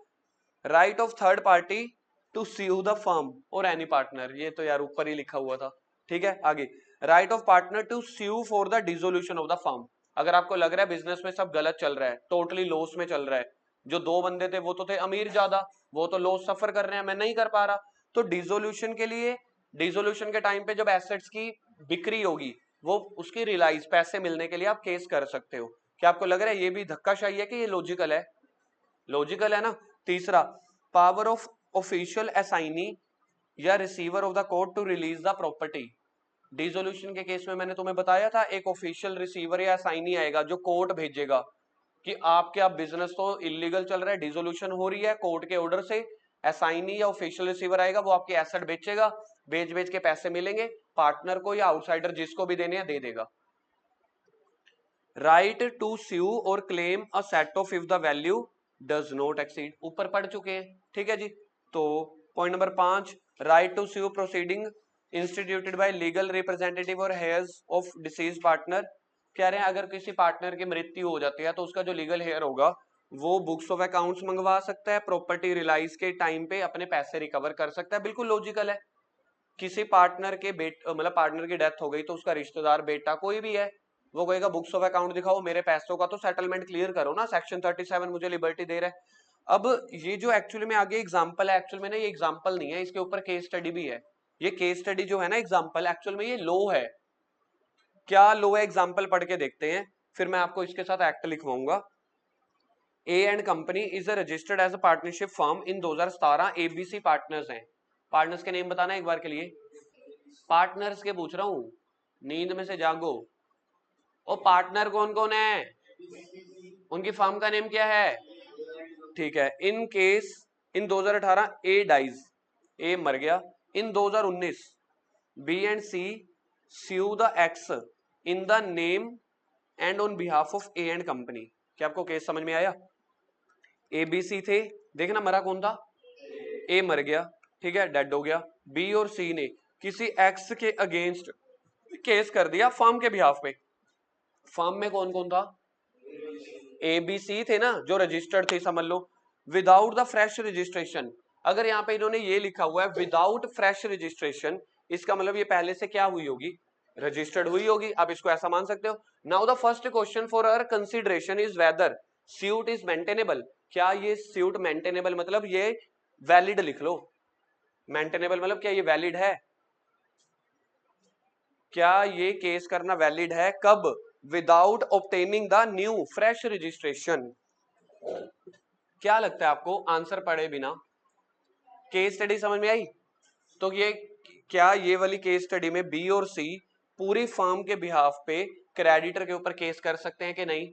Right of third party to sue the firm or any partner, ये तो यार ऊपर ही लिखा हुआ था, ठीक है। आगे, right of partner to sue for the dissolution of the firm, अगर आपको लग रहा है बिजनेस में सब गलत चल रहा है, टोटली लॉस में चल रहा है, जो 2 बंदे थे वो तो थे अमीर ज्यादा, वो तो लॉस सफर कर रहे हैं, मैं नहीं कर पा रहा, तो डिसोल्यूशन के लिए, डिसोल्यूशन के टाइम पे जब एसेट्स की बिक्री होगी, वो उसकी रिलाइज पैसे मिलने के लिए आप केस कर सकते हो। क्या आपको लग रहा है ये भी धक्काशाही है कि ये लॉजिकल है? लॉजिकल है ना। तीसरा, पावर ऑफ ऑफिशियल असाइनी या receiver of the court to release the property, dissolution के केस में मैंने तुम्हें बताया था एक ऑफिशियल रिसीवर या असाइनी आएगा जो कोर्ट भेजेगा कि आपके आप बिजनेस तो इलीगल चल रहा है, डिसोल्यूशन हो रही है कोर्ट के ऑर्डर से, असाइनी या ऑफिशियल रिसीवर आएगा, वो आपके एसेट बेचेगा, बेच बेच के पैसे मिलेंगे, पार्टनर को या आउटसाइडर जिसको भी देने हैं दे देगा। Right to sue or claim a set off if the value does not exceed, ऊपर पढ़ चुके हैं, ठीक है जी। तो point number 5, right to sue proceeding instituted by legal representative or heirs of deceased partner, कह रहे हैं अगर किसी पार्टनर की मृत्यु हो जाती है तो उसका जो लीगल हेयर होगा वो बुक्स ऑफ अकाउंट्स मंगवा सकता है, प्रॉपर्टी रिलाइज के टाइम पे अपने पैसे रिकवर कर सकता है, बिल्कुल लॉजिकल है। किसी पार्टनर के मतलब पार्टनर की डेथ हो गई तो उसका रिश्तेदार बेटा कोई भी है, वो कहेगा बुक्स ऑफ अकाउंट दिखाओ, मेरे पैसों का तो सेटलमेंट क्लियर करो ना, सेक्शन 37 मुझे लिबर्टी दे रहा है। अब ये जो एक्चुअली में आगे एग्जांपल है, एक्चुअल में ना ये एग्जांपल नहीं है, इसके ऊपर केस स्टडी भी है। ये केस स्टडी जो है ना एग्जांपल, एक्चुअल में ये लॉ है। क्या लॉ है, एग्जांपल पढ़ के देखते हैं, फिर मैं आपको इसके साथ एक्ट लिखवाऊंगा। A and company is registered as a partnership firm in 2017, ABC partners हैं। पार्टनर्स के नेम बताना एक बार के लिए, पार्टनर्स के पूछ रहा हूं, नींद में से जागो। और पार्टनर कौन कौन है, उनकी फर्म का नेम क्या है, ठीक है। In case in 2018 A dies, A मर गया। In 2019 B and C sue the X in the name and on behalf of A and company. क्या आपको केस समझ में आया? ए बी सी थे, देखना मरा कौन था, ए मर गया, ठीक है, डेड हो गया। बी और सी ने किसी एक्स के अगेंस्ट केस कर दिया फर्म के बिहाफ पे। फर्म में कौन कौन था, ए बी सी थे ना जो रजिस्टर्ड थे, समझ लो। विदाउट द फ्रेश रजिस्ट्रेशन, अगर यहाँ पे इन्होंने ये लिखा हुआ है विदाउट फ्रेश रजिस्ट्रेशन, इसका मतलब ये पहले से क्या हुई होगी, रजिस्टर्ड हुई होगी, आप इसको ऐसा मान सकते हो। Now the first question for our consideration is whether suit is maintainable. क्या ये सूट मेंटेनेबल मतलब ये वैलिड लिख लो, मेंटेनेबल मतलब क्या ये वैलिड है, क्या ये केस करना वैलिड है, कब, without obtaining the new fresh registration. क्या लगता है आपको आंसर पढ़े बिना केस स्टडी समझ में आई? तो ये क्या ये वाली केस स्टडी में बी और सी पूरी फर्म के बिहाफ पे क्रेडिटर के ऊपर केस कर सकते हैं कि नहीं?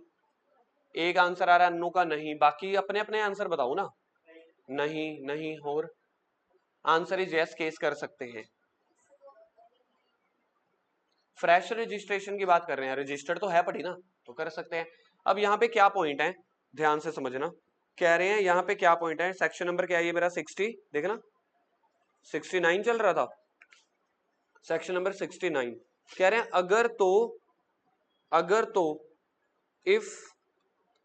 एक आंसर आ रहा है अन्नू का नहीं, बाकी अपने अपने आंसर बताओ ना। नहीं नहीं, और आंसर इज यस, केस कर सकते हैं। फ्रेश रजिस्ट्रेशन की बात कर रहे हैं, रजिस्टर्ड तो है पड़ी ना, तो कर सकते हैं। अब यहाँ पे क्या पॉइंट है ध्यान से समझना, कह रहे हैं यहाँ पे क्या पॉइंट है, सेक्शन नंबर क्या है ये मेरा 60, देखना 69 चल रहा था, सेक्शन नंबर 69 कह रहे हैं अगर तो if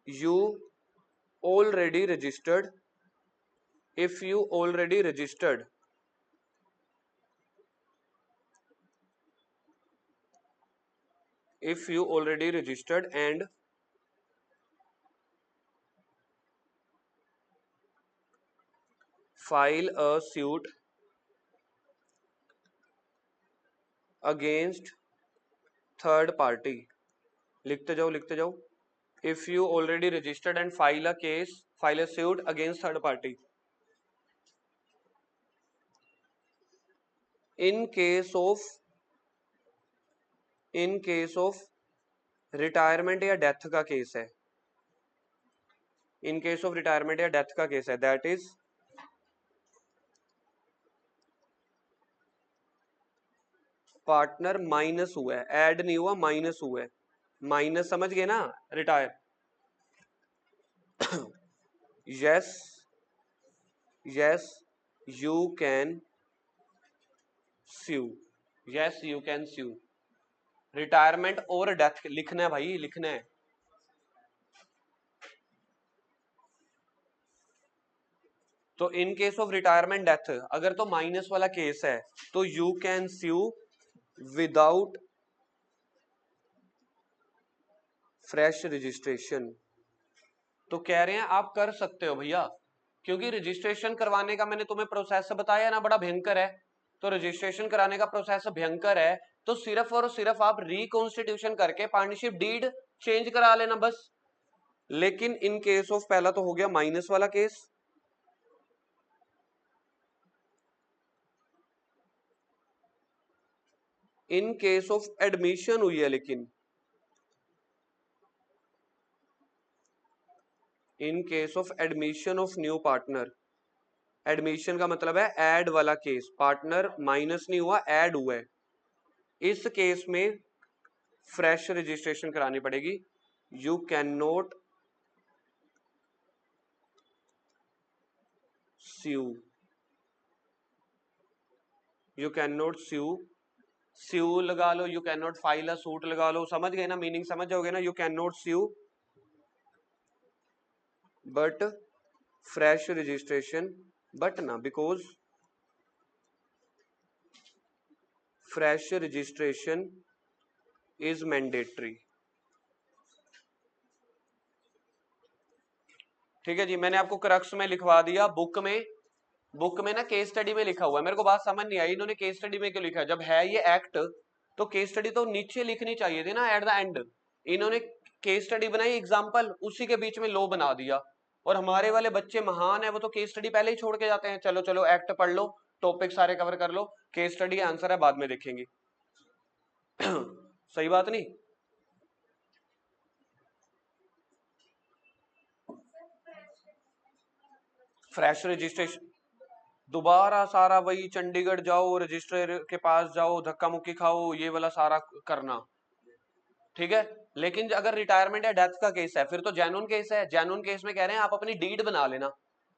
you already registered if you already registered and file a suit against third party, लिखते जाओ if you already registered and file a suit against third party in case of retirement या death का case है, इन case of retirement या death का case है, that is partner minus हुआ है, ऐड नहीं हुआ, माइनस हुआ है, माइनस समझ गए ना, retire yes you can sue, yes you can sue, retirement और डेथ लिखना है भाई, लिखना है। तो in case of retirement death अगर तो माइनस वाला केस है तो you can sue without fresh registration. तो कह रहे हैं आप कर सकते हो भैया, क्योंकि रजिस्ट्रेशन करवाने का मैंने तुम्हें प्रोसेस बताया ना, बड़ा भयंकर है। तो रजिस्ट्रेशन कराने का प्रोसेस भयंकर है, तो सिर्फ और सिर्फ आप रिकॉन्स्टिट्यूशन करके पार्टनरशिप डीड चेंज करा लेना बस। लेकिन इन केस ऑफ, पहला तो हो गया माइनस वाला case, in case of admission हुई है, लेकिन इन case of admission of new partner, admission का मतलब है ऐड वाला केस, पार्टनर माइनस नहीं हुआ, ऐड हुआ है, इस केस में फ्रेश रजिस्ट्रेशन करानी पड़ेगी। You can not sue, you can not sue लगा लो, you can not file a suit लगा लो, समझ गए ना, मीनिंग समझ जाओगे ना, you can not sue but fresh registration, but ना, because fresh registration is mandatory. ठीक है जी, मैंने आपको क्रक्स में लिखवा दिया, बुक में ना केस स्टडी में लिखा हुआ है, मेरे को बात समझ नहीं आई इन्होंने केस स्टडी में क्यों लिखा है, जब है ये एक्ट तो केस स्टडी तो नीचे लिखनी चाहिए थी ना एट द एंड। इन्होंने केस स्टडी बनाई एग्जाम्पल, उसी के बीच में लो बना दिया, और हमारे वाले बच्चे महान है, वो तो केस स्टडी पहले ही छोड़ के जाते हैं, चलो चलो एक्ट पढ़ लो, टॉपिक सारे कवर कर लो, केस स्टडी आंसर है बाद में देखेंगे। सही बात नहीं? फ्रेश रजिस्ट्रेशन दोबारा सारा वही, चंडीगढ़ जाओ, रजिस्ट्रार के पास जाओ, धक्का मुक्की खाओ, ये वाला सारा करना, ठीक है। लेकिन अगर रिटायरमेंट या डेथ का केस है फिर तो जेन्युइन केस है, जेन्युइन केस में कह रहे हैं आप अपनी डीड बना लेना,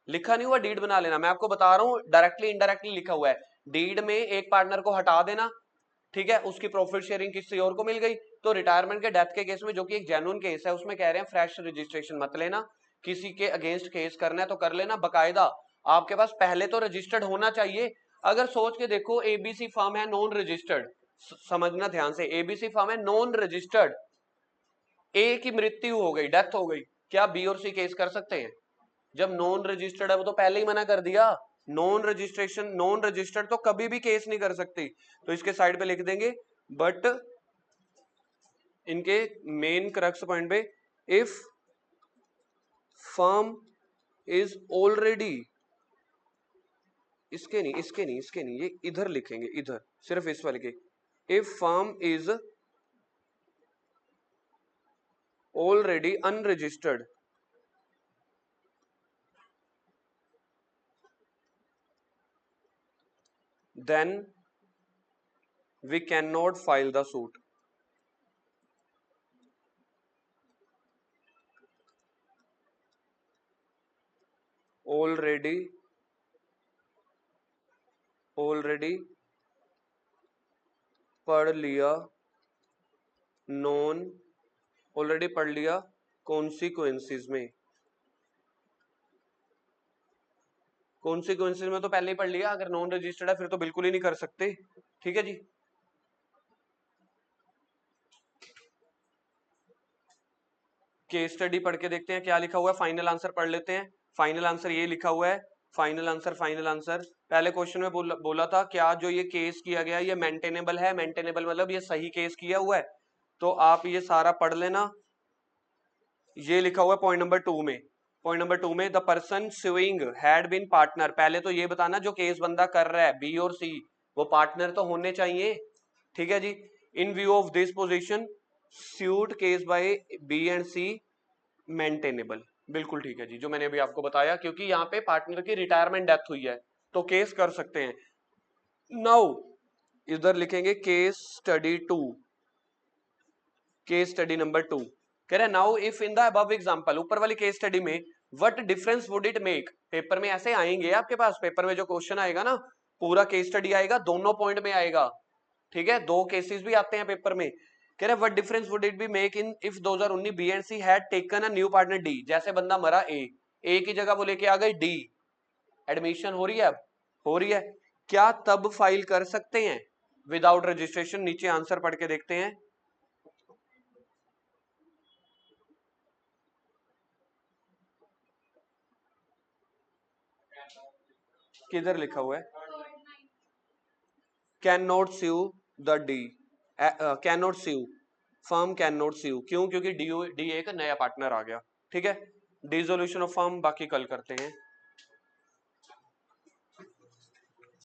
लिखा नहीं हुआ डीड बना लेना, मैं आपको बता रहा हूँ डायरेक्टली इनडायरेक्टली लिखा हुआ है, डीड में एक पार्टनर को हटा देना, ठीक है, उसकी प्रॉफिट शेयरिंग किसी और को मिल गई। तो रिटायरमेंट के डेथ के केस में जो कि एक जेन्युइन केस है उसमें कह रहे हैं फ्रेश रजिस्ट्रेशन मत लेना, किसी के अगेंस्ट केस करना है तो कर लेना, बकायदा आपके पास पहले तो रजिस्टर्ड होना चाहिए। अगर सोच के देखो एबीसी फर्म है नॉन रजिस्टर्ड, समझना ध्यान से, एबीसी फर्म है नॉन रजिस्टर्ड, ए की मृत्यु हो गई, डेथ हो गई, क्या बी और सी केस कर सकते हैं? जब नॉन रजिस्टर्ड है, वो तो पहले ही मना कर दिया, नॉन रजिस्ट्रेशन, नॉन रजिस्टर्ड तो कभी भी केस नहीं कर सकती, तो इसके साइड पे लिख देंगे, बट इनके मेन क्रक्स पॉइंट पे, इफ फर्म इज ऑलरेडी, इसके नहीं, इसके नहीं, इसके नहीं, ये इधर लिखेंगे, इधर सिर्फ इस वाले के, if firm is already unregistered then we cannot file the suit. already पढ़ लिया, नॉन ऑलरेडी पढ़ लिया कॉन्सिक्वेंसेस में, कॉन्सिक्वेंसेस में तो पहले ही पढ़ लिया, अगर नॉन रजिस्टर्ड है फिर तो बिल्कुल ही नहीं कर सकते, ठीक है जी। केस स्टडी पढ़ के देखते हैं क्या लिखा हुआ है, फाइनल आंसर पढ़ लेते हैं। फाइनल आंसर ये लिखा हुआ है, फाइनल आंसर, फाइनल आंसर पहले क्वेश्चन में बोला था क्या जो ये केस किया गया ये मेंटेनेबल है, मेंटेनेबल मतलब ये सही केस किया हुआ है, तो आप ये सारा पढ़ लेना। ये लिखा हुआ है पॉइंट नंबर 2 में, पॉइंट नंबर 2 में the person suing had been partner, पहले तो ये बताना जो केस बंदा कर रहा है बी और सी वो पार्टनर तो होने चाहिए, ठीक है जी। In view of this position suit case by B and C maintainable, बिल्कुल ठीक है जी, जो मैंने अभी आपको बताया, क्योंकि यहाँ पे पार्टनर की रिटायरमेंट डेथ हुई है तो केस कर सकते हैं। नाउ इधर लिखेंगे case study 2, case study number 2 कह रहे हैं now if in the above example, ऊपर वाली केस स्टडी में what difference would it make, paper में ऐसे आएंगे आपके पास, पेपर में जो क्वेश्चन आएगा ना पूरा केस स्टडी आएगा, दोनों पॉइंट में आएगा, ठीक है, दो केसेस भी आते हैं पेपर में। कह रहे what difference would it be make in if 2019 B and C had taken a new partner D, जैसे बंदा मरा ए की जगह वो लेके आ गए डी, एडमिशन हो रही है, अब हो रही है, क्या तब फाइल कर सकते हैं विदाउट रजिस्ट्रेशन? नीचे आंसर पढ़ के देखते हैं, किधर लिखा हुआ है, can not sue the D, can not sue, firm can not sue, क्यों? क्योंकि डी एक नया पार्टनर आ गया, ठीक है। डिसोल्यूशन ऑफ फर्म बाकी कल करते हैं।